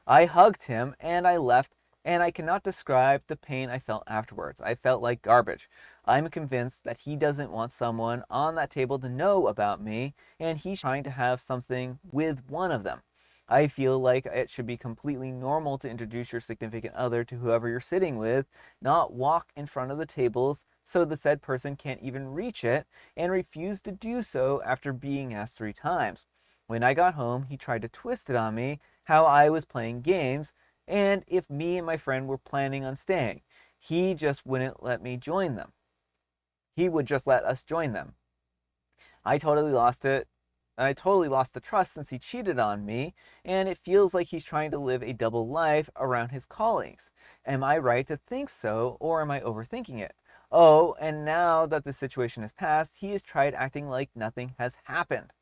I hugged him and I left, and I cannot describe the pain I felt afterwards. I felt like garbage. I'm convinced that he doesn't want someone on that table to know about me, and he's trying to have something with one of them. I feel like it should be completely normal to introduce your significant other to whoever you're sitting with, not walk in front of the tables so the said person can't even reach it, and refuse to do so after being asked 3 times. When I got home, he tried to twist it on me how I was playing games, and if me and my friend were planning on staying. He just wouldn't let me join them. He would just let us join them. I totally lost it. I totally lost the trust since he cheated on me, and it feels like he's trying to live a double life around his colleagues. Am I right to think so, or am I overthinking it? Oh, and now that the situation has passed, he has tried acting like nothing has happened.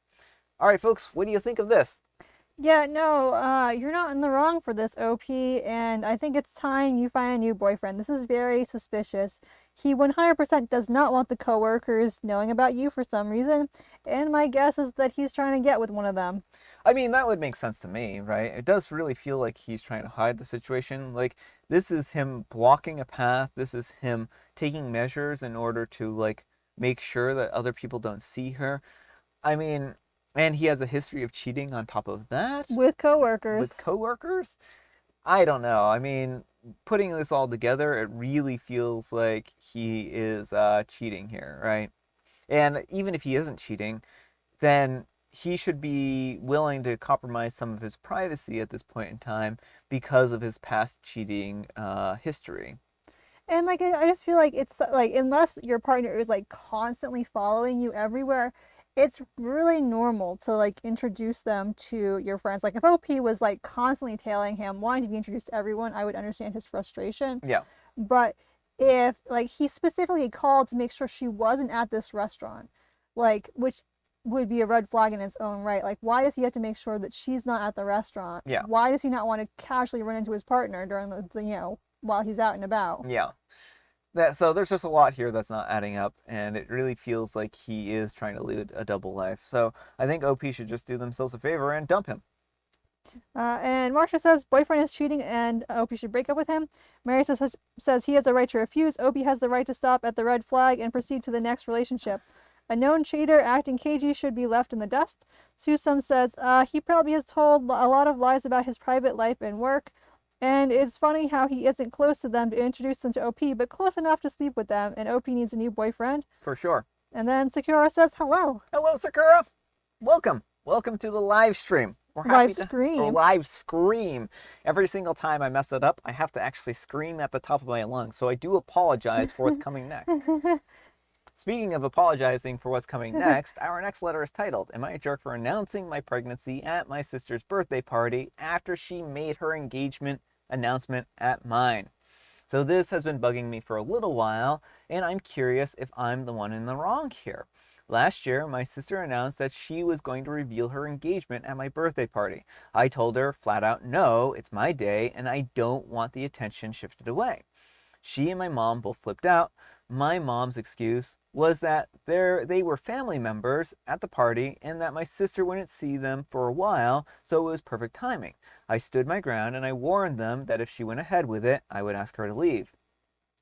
All right, folks, what do you think of this? Yeah, no, you're not in the wrong for this, OP, and I think it's time you find a new boyfriend. This is very suspicious. He 100% does not want the coworkers knowing about you for some reason, and my guess is that he's trying to get with one of them. I mean, that would make sense to me, right? It does really feel like he's trying to hide the situation. Like, this is him blocking a path. This is him taking measures in order to, like, make sure that other people don't see her. I mean, and he has a history of cheating on top of that With with coworkers. coworkers. I don't know. I mean, putting this all together, it really feels like he is cheating here, right? And even if he isn't cheating, then he should be willing to compromise some of his privacy at this point in time because of his past cheating history. And like I just feel like it's like unless your partner is like constantly following you everywhere, it's really normal to like introduce them to your friends. Like if OP was like constantly tailing him, wanting to be introduced to everyone, I would understand his frustration. Yeah. But if like he specifically called to make sure she wasn't at this restaurant, like which would be a red flag in its own right. Like why does he have to make sure that she's not at the restaurant? Yeah. Why does he not want to casually run into his partner during the while he's out and about? Yeah. So there's just a lot here that's not adding up, and it really feels like he is trying to lead a double life. So I think OP should just do themselves a favor and dump him. And Marsha says boyfriend is cheating and OP should break up with him. Mary says he has a right to refuse. OP has the right to stop at the red flag and proceed to the next relationship. A known cheater acting cagey should be left in the dust. Susum says he probably has told a lot of lies about his private life and work. And it's funny how he isn't close to them to introduce them to OP, but close enough to sleep with them, and OP needs a new boyfriend. For sure. And then Sakura says hello. Hello, Sakura. Welcome. Welcome to the live stream. We're Live scream. Or live scream. Every single time I mess it up, I have to actually scream at the top of my lungs. So I do apologize for what's coming next. Speaking of apologizing for what's coming next, our next letter is titled, Am I a Jerk for Announcing My Pregnancy at My Sister's Birthday Party After She Made Her Engagement Announcement at Mine? So this has been bugging me for a little while, and I'm curious if I'm the one in the wrong here. Last year, my sister announced that she was going to reveal her engagement at my birthday party. I told her flat out, no, it's my day, and I don't want the attention shifted away. She and my mom both flipped out. My mom's excuse was that they were family members at the party and that my sister wouldn't see them for a while, so it was perfect timing. I stood my ground and I warned them that if she went ahead with it, I would ask her to leave.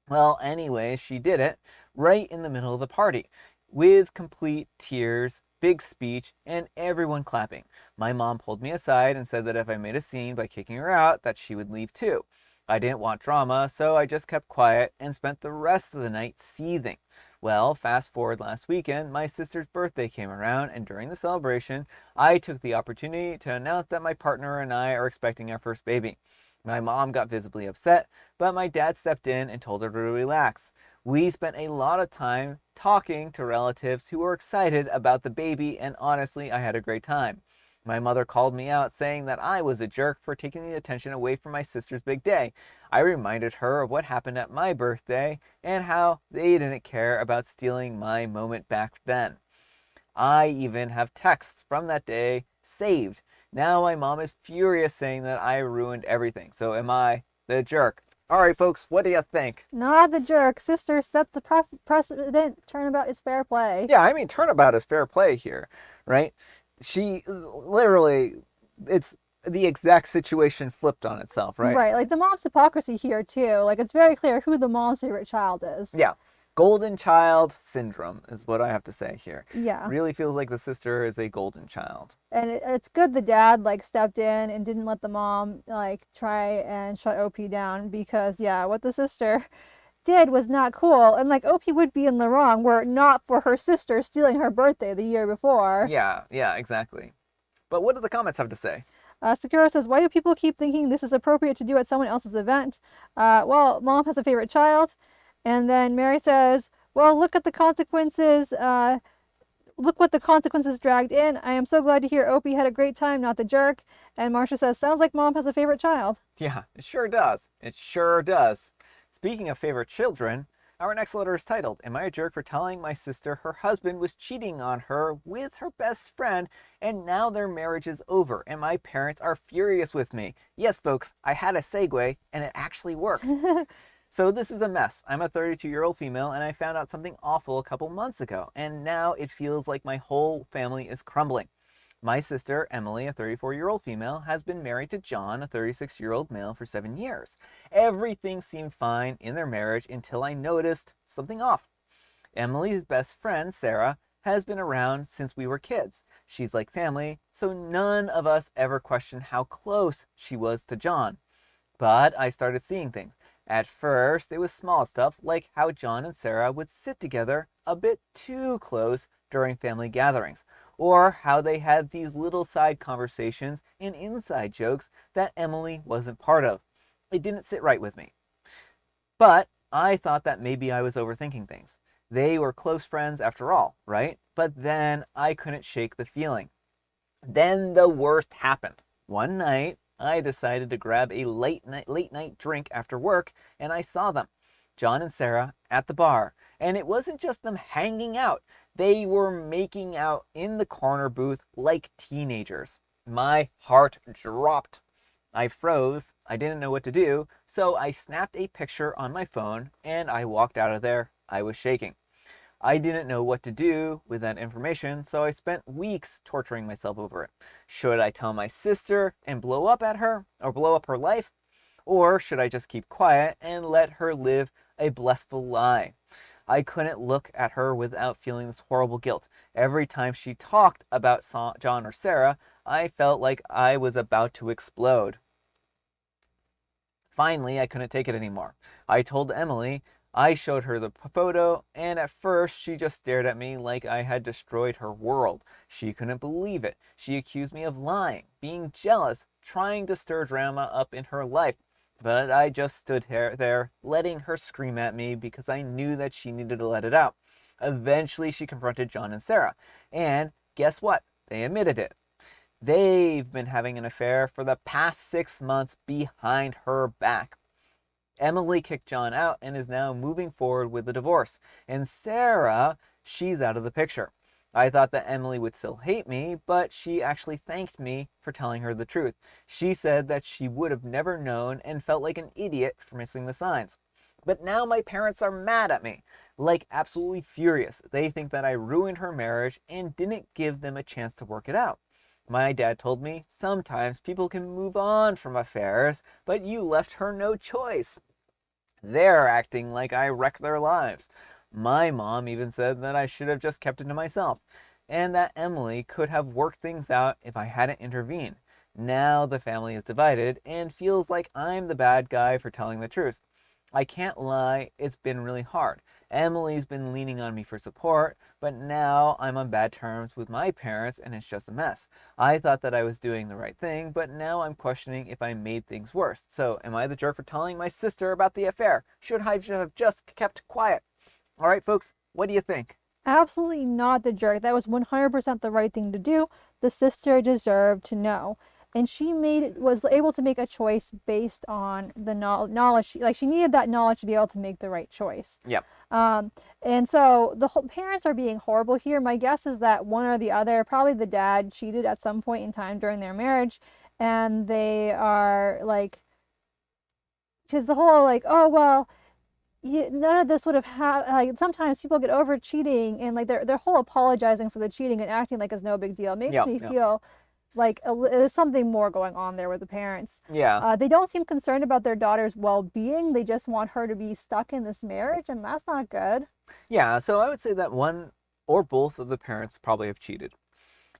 Well, anyway, she did it right in the middle of the party with complete tears, big speech, and everyone clapping. My mom pulled me aside and said that if I made a scene by kicking her out, that she would leave too. I didn't want drama, so I just kept quiet and spent the rest of the night seething. Well, fast forward last weekend, my sister's birthday came around, and during the celebration, I took the opportunity to announce that my partner and I are expecting our first baby. My mom got visibly upset, but my dad stepped in and told her to relax. We spent a lot of time talking to relatives who were excited about the baby, and honestly, I had a great time. My mother called me out saying that I was a jerk for taking the attention away from my sister's big day. I reminded her of what happened at my birthday and how they didn't care about stealing my moment back then. I even have texts from that day saved. Now my mom is furious saying that I ruined everything. So am I the jerk? All right, folks, what do you think? Not the jerk. Sister set the precedent. Turnabout is fair play. Yeah, I mean, turnabout is fair play here, right? She literally, it's the exact situation flipped on itself, right? Right. Like the mom's hypocrisy here too. Like it's very clear who the mom's favorite child is. Yeah. Golden child syndrome is what I have to say here. Yeah. Really feels like the sister is a golden child. And it's good the dad like stepped in and didn't let the mom like try and shut OP down because yeah, what the sister did was not cool. And like OP would be in the wrong were it not for her sister stealing her birthday the year before. Yeah, exactly. But what do the comments have to say? Sakura says, why do people keep thinking this is appropriate to do at someone else's event? Well, mom has a favorite child. And then Mary says, well, look at the consequences. Look what the consequences dragged in. I am so glad to hear Opie had a great time, not the jerk. And Marcia says, sounds like mom has a favorite child. Yeah, it sure does. It sure does. Speaking of favorite children, Our next letter is titled, Am I a jerk for telling my sister her husband was cheating on her with her best friend and now their marriage is over and my parents are furious with me? Yes, folks, I had a segue and it actually worked. So this is a mess. I'm a 32-year-old female and I found out something awful a couple months ago and now it feels like my whole family is crumbling. My sister, Emily, a 34-year-old female, has been married to John, a 36-year-old male, for 7 years. Everything seemed fine in their marriage until I noticed something off. Emily's best friend, Sarah, has been around since we were kids. She's like family, so none of us ever questioned how close she was to John. But I started seeing things. At first, it was small stuff like how John and Sarah would sit together a bit too close during family gatherings, or how they had these little side conversations and inside jokes that Emily wasn't part of. It didn't sit right with me. But I thought that maybe I was overthinking things. They were close friends after all, right? But then I couldn't shake the feeling. Then the worst happened. One night, I decided to grab a late night drink after work, and I saw them, John and Sarah, at the bar. And it wasn't just them hanging out. They were making out in the corner booth like teenagers. My heart dropped. I froze. I didn't know what to do, so I snapped a picture on my phone and I walked out of there. I was shaking. I didn't know what to do with that information, so I spent weeks torturing myself over it. Should I tell my sister and blow up at her, or blow up her life? Or should I just keep quiet and let her live a blissful lie? I couldn't look at her without feeling this horrible guilt. Every time she talked about John or Sarah, I felt like I was about to explode. Finally, I couldn't take it anymore. I told Emily. I showed her the photo, and at first she just stared at me like I had destroyed her world. She couldn't believe it. She accused me of lying, being jealous, trying to stir drama up in her life. But I just stood there, letting her scream at me because I knew that she needed to let it out. Eventually, she confronted John and Sarah. And guess what? They admitted it. They've been having an affair for the past 6 months behind her back. Emily kicked John out and is now moving forward with the divorce. And Sarah, she's out of the picture. I thought that Emily would still hate me, but she actually thanked me for telling her the truth. She said that she would have never known and felt like an idiot for missing the signs. But now my parents are mad at me, like absolutely furious. They think that I ruined her marriage and didn't give them a chance to work it out. My dad told me sometimes people can move on from affairs, but you left her no choice. They're acting like I wrecked their lives. My mom even said that I should have just kept it to myself, and that Emily could have worked things out if I hadn't intervened. Now the family is divided and feels like I'm the bad guy for telling the truth. I can't lie, it's been really hard. Emily's been leaning on me for support, but now I'm on bad terms with my parents and it's just a mess. I thought that I was doing the right thing, but now I'm questioning if I made things worse. So, am I the jerk for telling my sister about the affair? Should I have just kept quiet? All right, folks, what do you think? Absolutely not the jerk. That was 100% the right thing to do. The sister deserved to know. And she was able to make a choice based on the knowledge. Like, she needed that knowledge to be able to make the right choice. Yep. And so the whole parents are being horrible here. My guess is that one or the other, probably the dad, cheated at some point in time during their marriage. And they are like, because the whole like, oh, well, none of this would have happened. Like, sometimes people get over cheating and like their whole apologizing for the cheating and acting like it's no big deal. It makes me feel like there's something more going on there with the parents. Yeah. They don't seem concerned about their daughter's well-being. They just want her to be stuck in this marriage, and that's not good. Yeah, so I would say that one or both of the parents probably have cheated.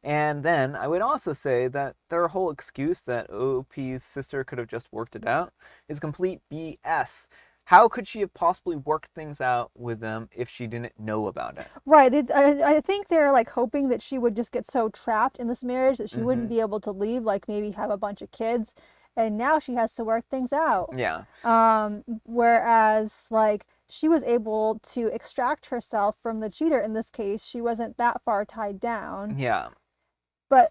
And then I would also say that their whole excuse that OP's sister could have just worked it out is complete BS. How could she have possibly worked things out with them if she didn't know about it? Right. I think they're like hoping that she would just get so trapped in this marriage that she wouldn't be able to leave, like maybe have a bunch of kids. And now she has to work things out. Yeah. Whereas like she was able to extract herself from the cheater in this case. She wasn't that far tied down. Yeah. But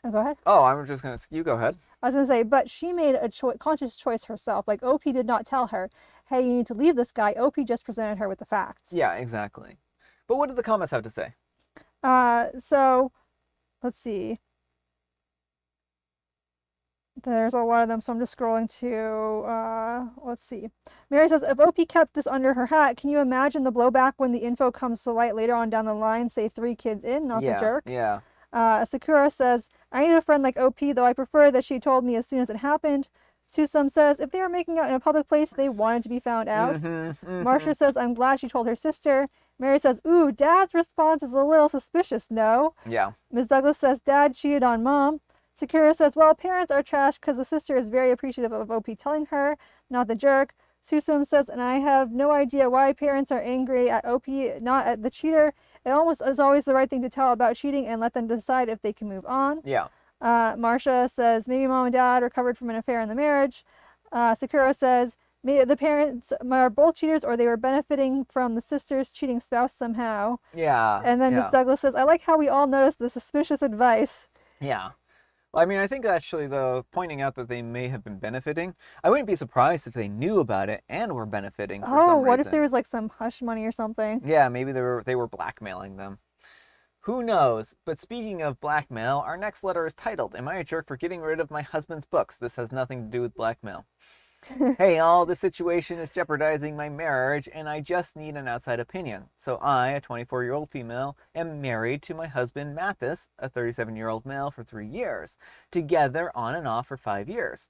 go ahead. Oh, I'm just going to, you go ahead. I was going to say, but she made a conscious choice herself. Like OP did not tell her. hey, you need to leave this guy. OP just presented her with the facts. Yeah, exactly. But what did the comments have to say? So let's see. There's a lot of them, so I'm just scrolling to, let's see. Mary says, if OP kept this under her hat, can you imagine the blowback when the info comes to light later on down the line, say 3 kids in, not the jerk? Yeah. Sakura says, I need a friend like OP, though I prefer that she told me as soon as it happened. Susum says, if they were making out in a public place, they wanted to be found out. Marcia says, I'm glad she told her sister. Mary says, ooh, Dad's response is a little suspicious, no? Yeah. Ms. Douglas says, Dad cheated on Mom. Sakura says, well, parents are trash because the sister is very appreciative of OP telling her, not the jerk. Susum says, and I have no idea why parents are angry at OP, not at the cheater. It almost is always the right thing to tell about cheating and let them decide if they can move on. Yeah. Marcia says, maybe Mom and Dad recovered from an affair in the marriage. Sakura says, maybe the parents are both cheaters or they were benefiting from the sister's cheating spouse somehow. Yeah. And then Ms. Douglas says, I like how we all noticed the suspicious advice. Yeah. Well, I mean, I think actually, though, pointing out that they may have been benefiting, I wouldn't be surprised if they knew about it and were benefiting for some reason. Oh, what if there was like some hush money or something? Yeah, maybe they were blackmailing them. Who knows? But speaking of blackmail, our next letter is titled, Am I a Jerk for Getting Rid of My Husband's Books? This has nothing to do with blackmail. Hey all, this situation is jeopardizing my marriage and I just need an outside opinion. So I, a 24-year-old female, am married to my husband Mathis, a 37-year-old male, for 3 years, together on and off for 5 years.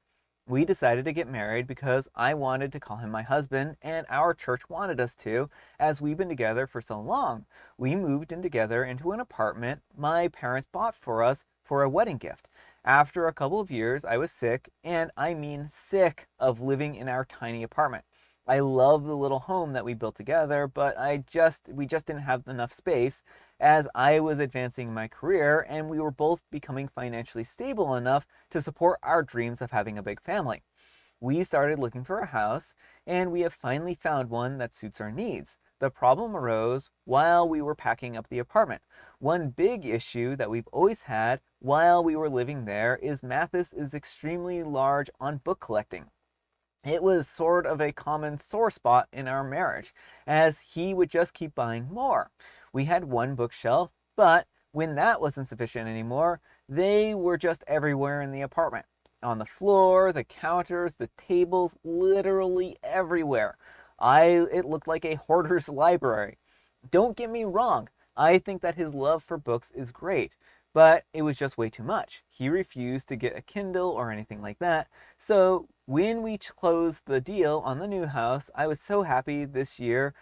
We decided to get married because I wanted to call him my husband and our church wanted us to, as we've been together for so long. We moved in together into an apartment my parents bought for us for a wedding gift. After a couple of years, I was sick, and I mean sick, of living in our tiny apartment. I love the little home that we built together, but we just didn't have enough space as I was advancing my career and we were both becoming financially stable enough to support our dreams of having a big family. We started looking for a house, and we have finally found one that suits our needs. The problem arose while we were packing up the apartment. One big issue that we've always had while we were living there is Mathis is extremely large on book collecting. It was sort of a common sore spot in our marriage, as he would just keep buying more. We had one bookshelf, but when that wasn't sufficient anymore, they were just everywhere in the apartment. On the floor, the counters, the tables, literally everywhere. It looked like a hoarder's library. Don't get me wrong, I think that his love for books is great, but it was just way too much. He refused to get a Kindle or anything like that. So when we closed the deal on the new house, I was so happy that this year's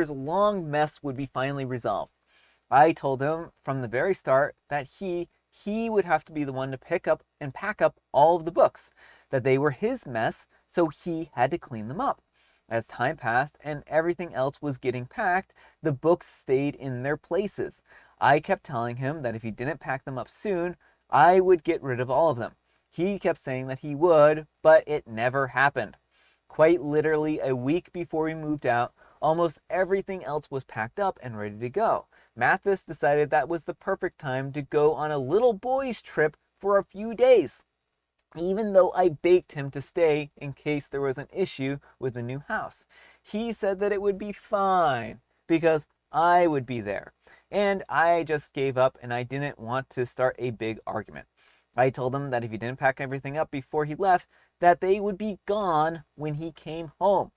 long mess would be finally resolved. I told him from the very start that he would have to be the one to pick up and pack up all of the books, that they were his mess, so he had to clean them up. As time passed and everything else was getting packed, the books stayed in their places. I kept telling him that if he didn't pack them up soon, I would get rid of all of them. He kept saying that he would, but it never happened. Quite literally a week before we moved out, almost everything else was packed up and ready to go. Mathis decided that was the perfect time to go on a little boys' trip for a few days, even though I begged him to stay in case there was an issue with the new house. He said that it would be fine because I would be there. And I just gave up and I didn't want to start a big argument. I told him that if he didn't pack everything up before he left, that they would be gone when he came home.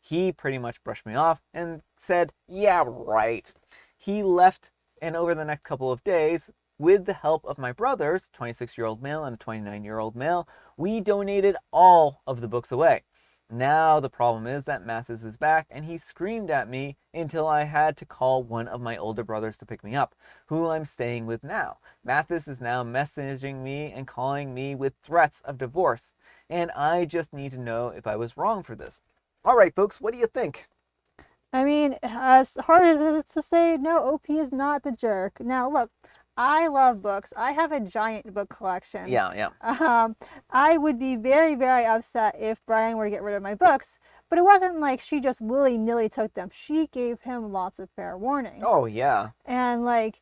He pretty much brushed me off and said, yeah, right. He left, and over the next couple of days, with the help of my brothers, 26-year-old male and a 29-year-old male, we donated all of the books away. Now the problem is that Mathis is back and he screamed at me until I had to call one of my older brothers to pick me up, who I'm staying with now. Mathis is now messaging me and calling me with threats of divorce, and I just need to know if I was wrong for this. All right, folks, what do you think? I mean, as hard as it is to say, no, OP is not the jerk. Now, look, I love books. I have a giant book collection. Yeah. I would be very, very upset if Brian were to get rid of my books, but it wasn't like she just willy-nilly took them. She gave him lots of fair warning. Oh, yeah. And like,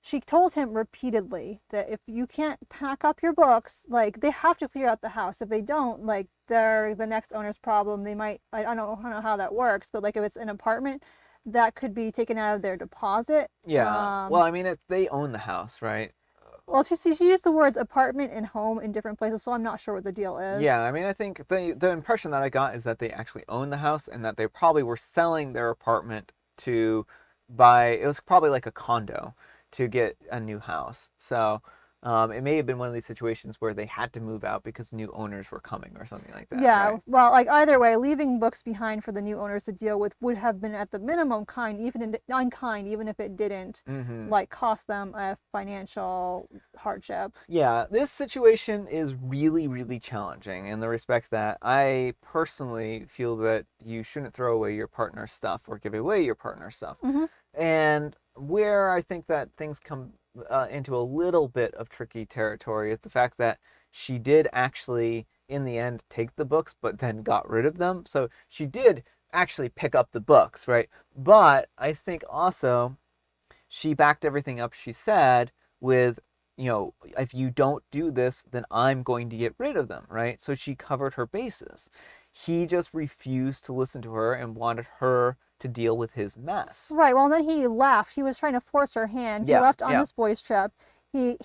she told him repeatedly that if you can't pack up your books, like they have to clear out the house. If they don't, like they're the next owner's problem. They might, I don't know how that works, but like if it's an apartment, that could be taken out of their deposit. Yeah. Well, I mean, they own the house, right? Well, she used the words apartment and home in different places, so I'm not sure what the deal is. Yeah, I mean, I think the impression that I got is that they actually own the house and that they probably were selling their apartment to buy, it was probably like a condo to get a new house. So it may have been one of these situations where they had to move out because new owners were coming or something like that. Yeah, right? well, like either way, leaving books behind for the new owners to deal with would have been at the minimum unkind, even if it didn't like cost them a financial hardship. Yeah, this situation is really, really challenging in the respect that I personally feel that you shouldn't throw away your partner's stuff or give away your partner's stuff. And where I think that things come into a little bit of tricky territory is the fact that she did actually, in the end, take the books, but then got rid of them. So she did actually pick up the books, right? But I think also she backed everything up she said with, if you don't do this, then I'm going to get rid of them, right? So she covered her bases. He just refused to listen to her and wanted her to deal with his mess. Right. Well, then he left. He was trying to force her hand. He left on his boys' trip. He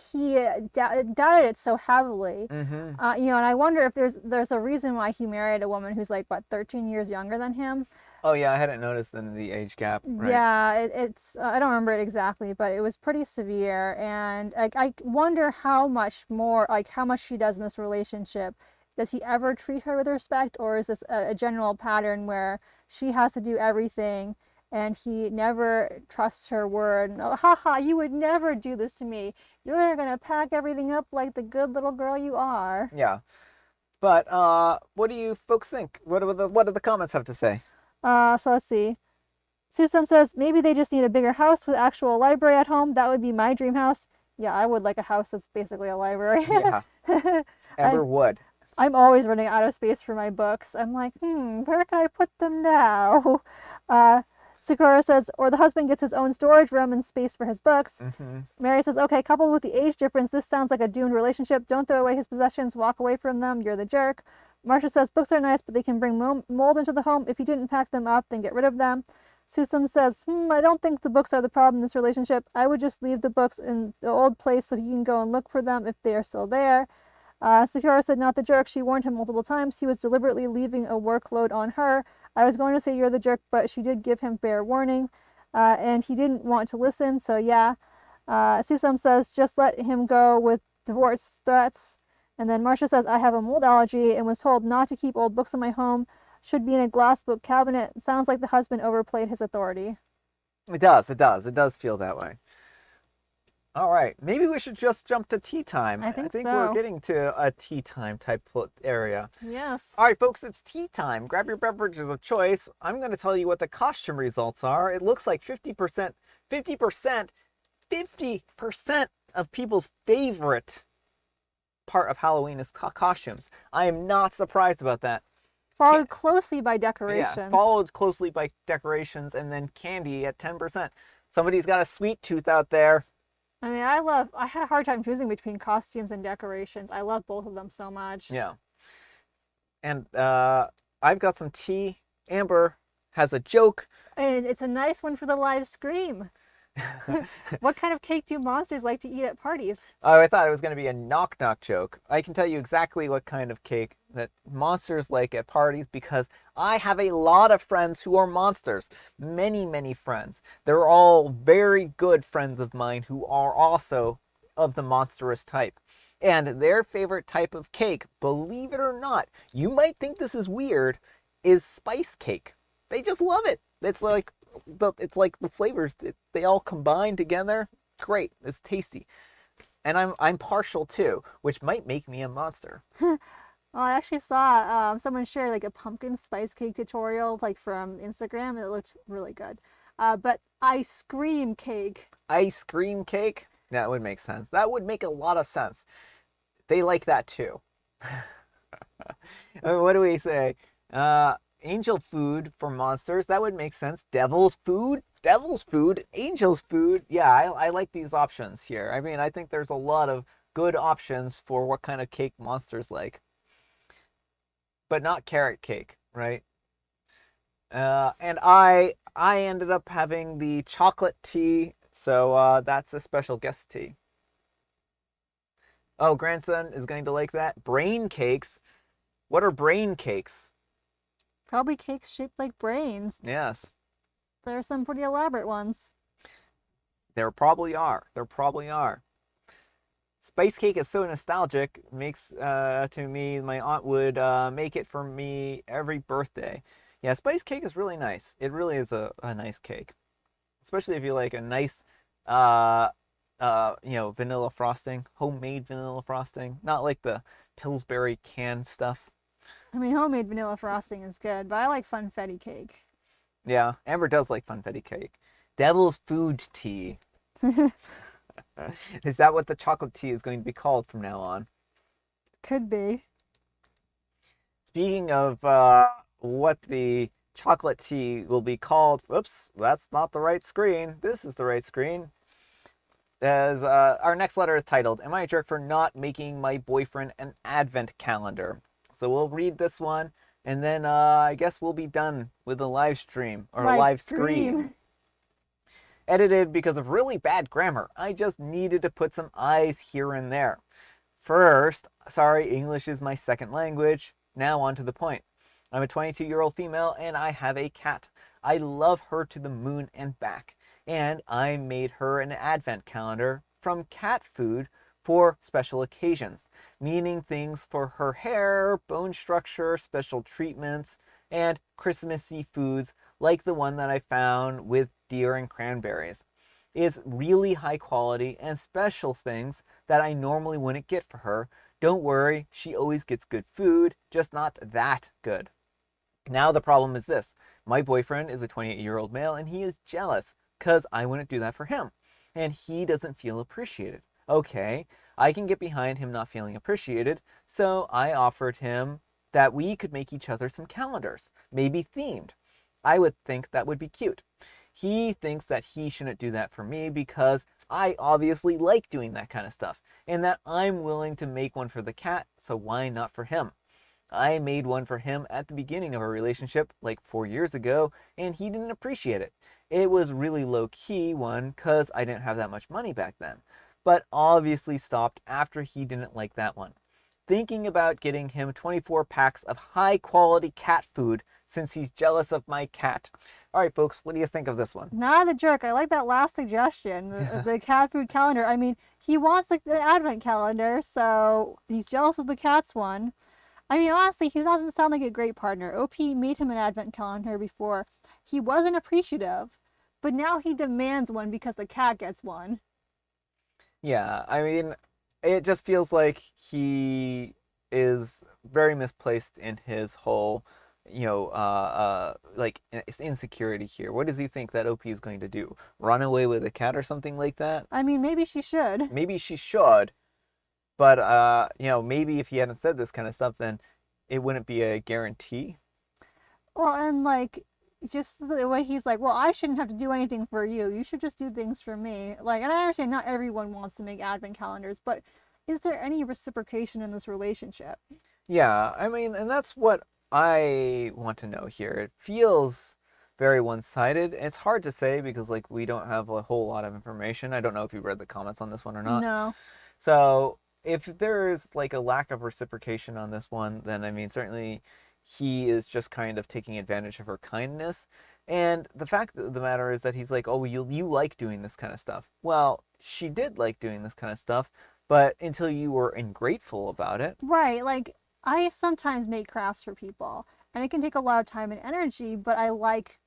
doubted it so heavily. And I wonder if there's a reason why he married a woman who's like 13 years younger than him. Oh yeah, I hadn't noticed the age gap. Right? Yeah, it's I don't remember it exactly, but it was pretty severe. And I wonder how much more, like how much she does in this relationship. Does he ever treat her with respect, or is this a general pattern where she has to do everything and he never trusts her word? Oh, haha, you would never do this to me. You're gonna pack everything up like the good little girl you are. Yeah. But what do you folks think? What do the comments have to say? So let's see. Susum says maybe they just need a bigger house with actual library at home. That would be my dream house. Yeah, I would like a house that's basically a library. Yeah. Ever would. I'm always running out of space for my books. I'm like, where can I put them now? Sakura says, or the husband gets his own storage room and space for his books. Mary says, okay, coupled with the age difference, this sounds like a doomed relationship. Don't throw away his possessions. Walk away from them. You're the jerk. Marcia says, books are nice, but they can bring mold into the home. If you didn't pack them up, then get rid of them. Susum says, I don't think the books are the problem in this relationship. I would just leave the books in the old place so he can go and look for them if they are still there. Sakura said, not the jerk. She warned him multiple times. He was deliberately leaving a workload on her. I was going to say you're the jerk, but she did give him fair warning. And he didn't want to listen, so yeah. Susum says, just let him go with divorce threats. And then Marcia says, I have a mold allergy and was told not to keep old books in my home. Should be in a glass book cabinet. It sounds like the husband overplayed his authority. It does. It does feel that way. All right, maybe we should just jump to tea time. I think so. We're getting to a tea time type area. Yes. All right, folks, it's tea time. Grab your beverages of choice. I'm going to tell you what the costume results are. It looks like 50% of people's favorite part of Halloween is costumes. I am not surprised about that. Followed closely by decorations. Yeah, followed closely by decorations, and then candy at 10%. Somebody's got a sweet tooth out there. I mean, I had a hard time choosing between costumes and decorations. I love both of them so much. Yeah. And I've got some tea. Amber has a joke. And it's a nice one for the live scream. What kind of cake do monsters like to eat at parties? Oh, I thought it was going to be a knock-knock joke. I can tell you exactly what kind of cake that monsters like at parties because I have a lot of friends who are monsters. Many, many friends. They're all very good friends of mine who are also of the monstrous type. And their favorite type of cake, believe it or not, you might think this is weird, is spice cake. They just love it. It's like the flavors, they all combine together. Great, it's tasty. And I'm partial too, which might make me a monster. Well, I actually saw someone share like a pumpkin spice cake tutorial like from Instagram, and it looked really good. But ice cream cake. Ice cream cake? That would make sense. That would make a lot of sense. They like that too. What do we say? Angel food for monsters, that would make sense. Devil's food, devil's food, angel's food. Yeah, I like these options here. I mean, I think there's a lot of good options for what kind of cake Monsters like, but not carrot cake, right? And I ended up having the chocolate tea, so that's a special guest tea. Oh, grandson is going to like that. Brain cakes. What are brain cakes? Probably cakes shaped like brains. Yes, There are some pretty elaborate ones. there probably are. There probably are. Spice cake is so nostalgic. Makes to me, my aunt would make it for me every birthday. Yeah, spice cake is really nice. It really is a nice cake, especially if you like a nice, uh, vanilla frosting, homemade vanilla frosting, not like the Pillsbury canned stuff. I mean, homemade vanilla frosting is good, but I like funfetti cake. Yeah, Amber does like funfetti cake. Devil's food tea. Is that what the chocolate tea is going to be called from now on? Could be. Speaking of what the chocolate tea will be called, whoops, that's not the right screen. This is the right screen. As our next letter is titled, "Am I a jerk for not making my boyfriend an advent calendar?" So we'll read this one, and then I guess we'll be done with the live stream or live screen. Edited because of really bad grammar. I just needed to put some I's here and there. First, sorry, English is my second language. Now on to the point. I'm a 22-year-old female and I have a cat. I love her to the moon and back. And I made her an advent calendar from cat food for special occasions, meaning things for her hair, bone structure, special treatments, and Christmassy foods like the one that I found with deer and cranberries. It's really high quality and special things that I normally wouldn't get for her. Don't worry, she always gets good food, just not that good. Now the problem is this. My boyfriend is a 28-year-old male and he is jealous because I wouldn't do that for him. And he doesn't feel appreciated. Okay, I can get behind him not feeling appreciated, so I offered him that we could make each other some calendars, maybe themed. I would think that would be cute. He thinks that he shouldn't do that for me because I obviously like doing that kind of stuff, and that I'm willing to make one for the cat, so why not for him? I made one for him at the beginning of our relationship, like 4 years ago, and he didn't appreciate it. It was really low-key one because I didn't have that much money back then, but obviously stopped after he didn't like that one. Thinking about getting him 24 packs of high-quality cat food since he's jealous of my cat. All right, folks, what do you think of this one? Not the jerk. I like that last suggestion, the cat food calendar. I mean, he wants like the advent calendar, so he's jealous of the cat's one. I mean, honestly, he doesn't sound like a great partner. OP made him an advent calendar before. He wasn't appreciative, but now he demands one because the cat gets one. Yeah, I mean, it just feels like he is very misplaced in his whole, like insecurity here. What does he think that OP is going to do? Run away with a cat or something like that? I mean, maybe she should. Maybe she should, but maybe if he hadn't said this kind of stuff, then it wouldn't be a guarantee. Well, and like, just the way he's like, well, I shouldn't have to do anything for you. You should just do things for me. Like, and I understand not everyone wants to make advent calendars, but is there any reciprocation in this relationship? Yeah, I mean, and that's what I want to know here. It feels very one-sided. It's hard to say because like we don't have a whole lot of information. I don't know if you read the comments on this one or not. No. So if there's like a lack of reciprocation on this one, then I mean certainly he is just kind of taking advantage of her kindness. And the fact of the matter is that he's like, oh, you like doing this kind of stuff. Well, she did like doing this kind of stuff, but until you were ungrateful about it. Right. Like, I sometimes make crafts for people, and it can take a lot of time and energy, but I like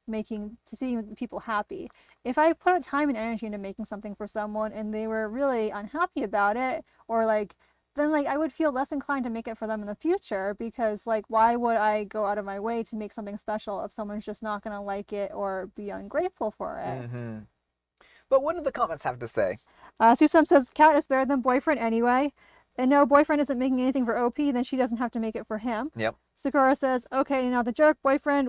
seeing people happy. If I put time and energy into making something for someone and they were really unhappy about it, or like, then like I would feel less inclined to make it for them in the future because like why would I go out of my way to make something special if someone's just not going to like it or be ungrateful for it? Mm-hmm. But what do the comments have to say? Susam says cat is better than boyfriend anyway. And no, boyfriend isn't making anything for OP, then she doesn't have to make it for him. Yep. Sakura says, okay, now the jerk boyfriend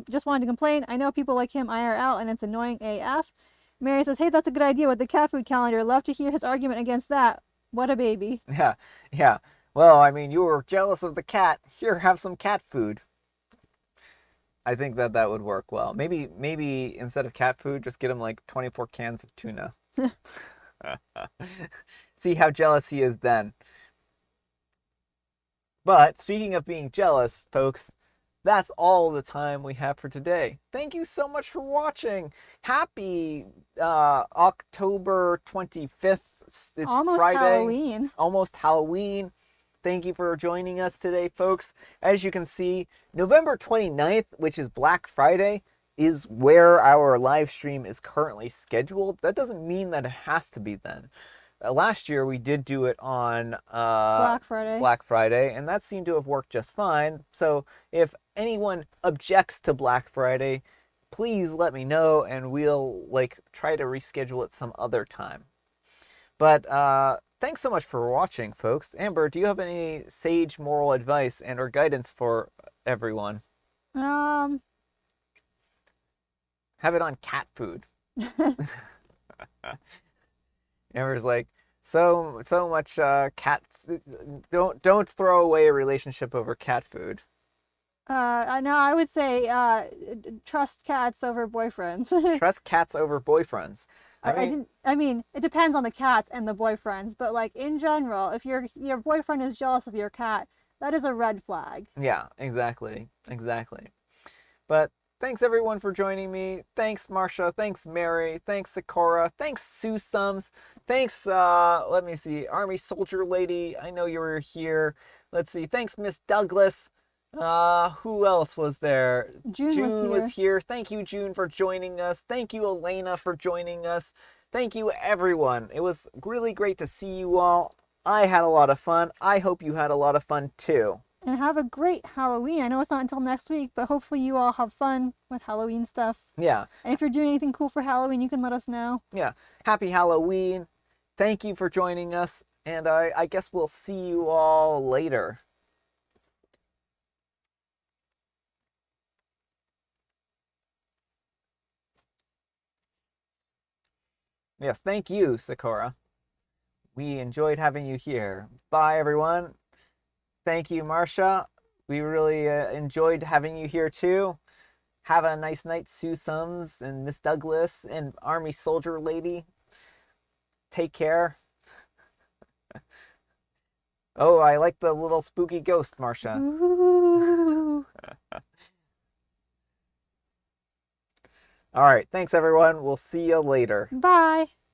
just wanted to complain. I know people like him IRL and it's annoying AF. Mary says, hey, that's a good idea with the cat food calendar. Love to hear his argument against that. What a baby. Yeah, yeah. Well, I mean, you were jealous of the cat. Here, have some cat food. I think that would work well. Maybe instead of cat food, just get him like 24 cans of tuna. See how jealous he is then. But speaking of being jealous, folks, that's all the time we have for today. Thank you so much for watching. Happy October 25th. It's Almost Friday. Halloween. Almost Halloween. Thank you for joining us today, folks. As you can see, November 29th, which is Black Friday, is where our live stream is currently scheduled. That doesn't mean that it has to be then. Last year we did do it on Black Friday. and that seemed to have worked just fine. So if anyone objects to Black Friday, please let me know and we'll try to reschedule it some other time. But thanks so much for watching, folks. Amber, do you have any sage moral advice and or guidance for everyone? Um, Have it on cat food. Amber's like, so much cats. Don't throw away a relationship over cat food. no, I would say trust cats over boyfriends. Trust cats over boyfriends. I mean, it depends on the cats and the boyfriends, but like in general, if your boyfriend is jealous of your cat, that is a red flag. Yeah, exactly. But thanks everyone for joining me. Thanks Marsha. Thanks Mary. Thanks Sakura. Thanks Sue Sums. Thanks let me see, Army Soldier Lady. I know you were here. Let's see. Thanks Miss Douglas. Who else was there? June was here. Thank you, June, for joining us. Thank you, Elena, for joining us. Thank you, everyone. It was really great to see you all. I had a lot of fun. I hope you had a lot of fun too. And have a great Halloween. I know it's not until next week, but hopefully you all have fun with Halloween stuff. Yeah. And if you're doing anything cool for Halloween, you can let us know. Yeah. Happy Halloween. Thank you for joining us. And I guess we'll see you all later. Yes, thank you, Sakura. We enjoyed having you here. Bye, everyone. Thank you, Marsha. We really enjoyed having you here, too. Have a nice night, Sue Sums and Miss Douglas and Army Soldier Lady. Take care. Oh, I like the little spooky ghost, Marsha. Ooh. All right, thanks, everyone. We'll see you later. Bye.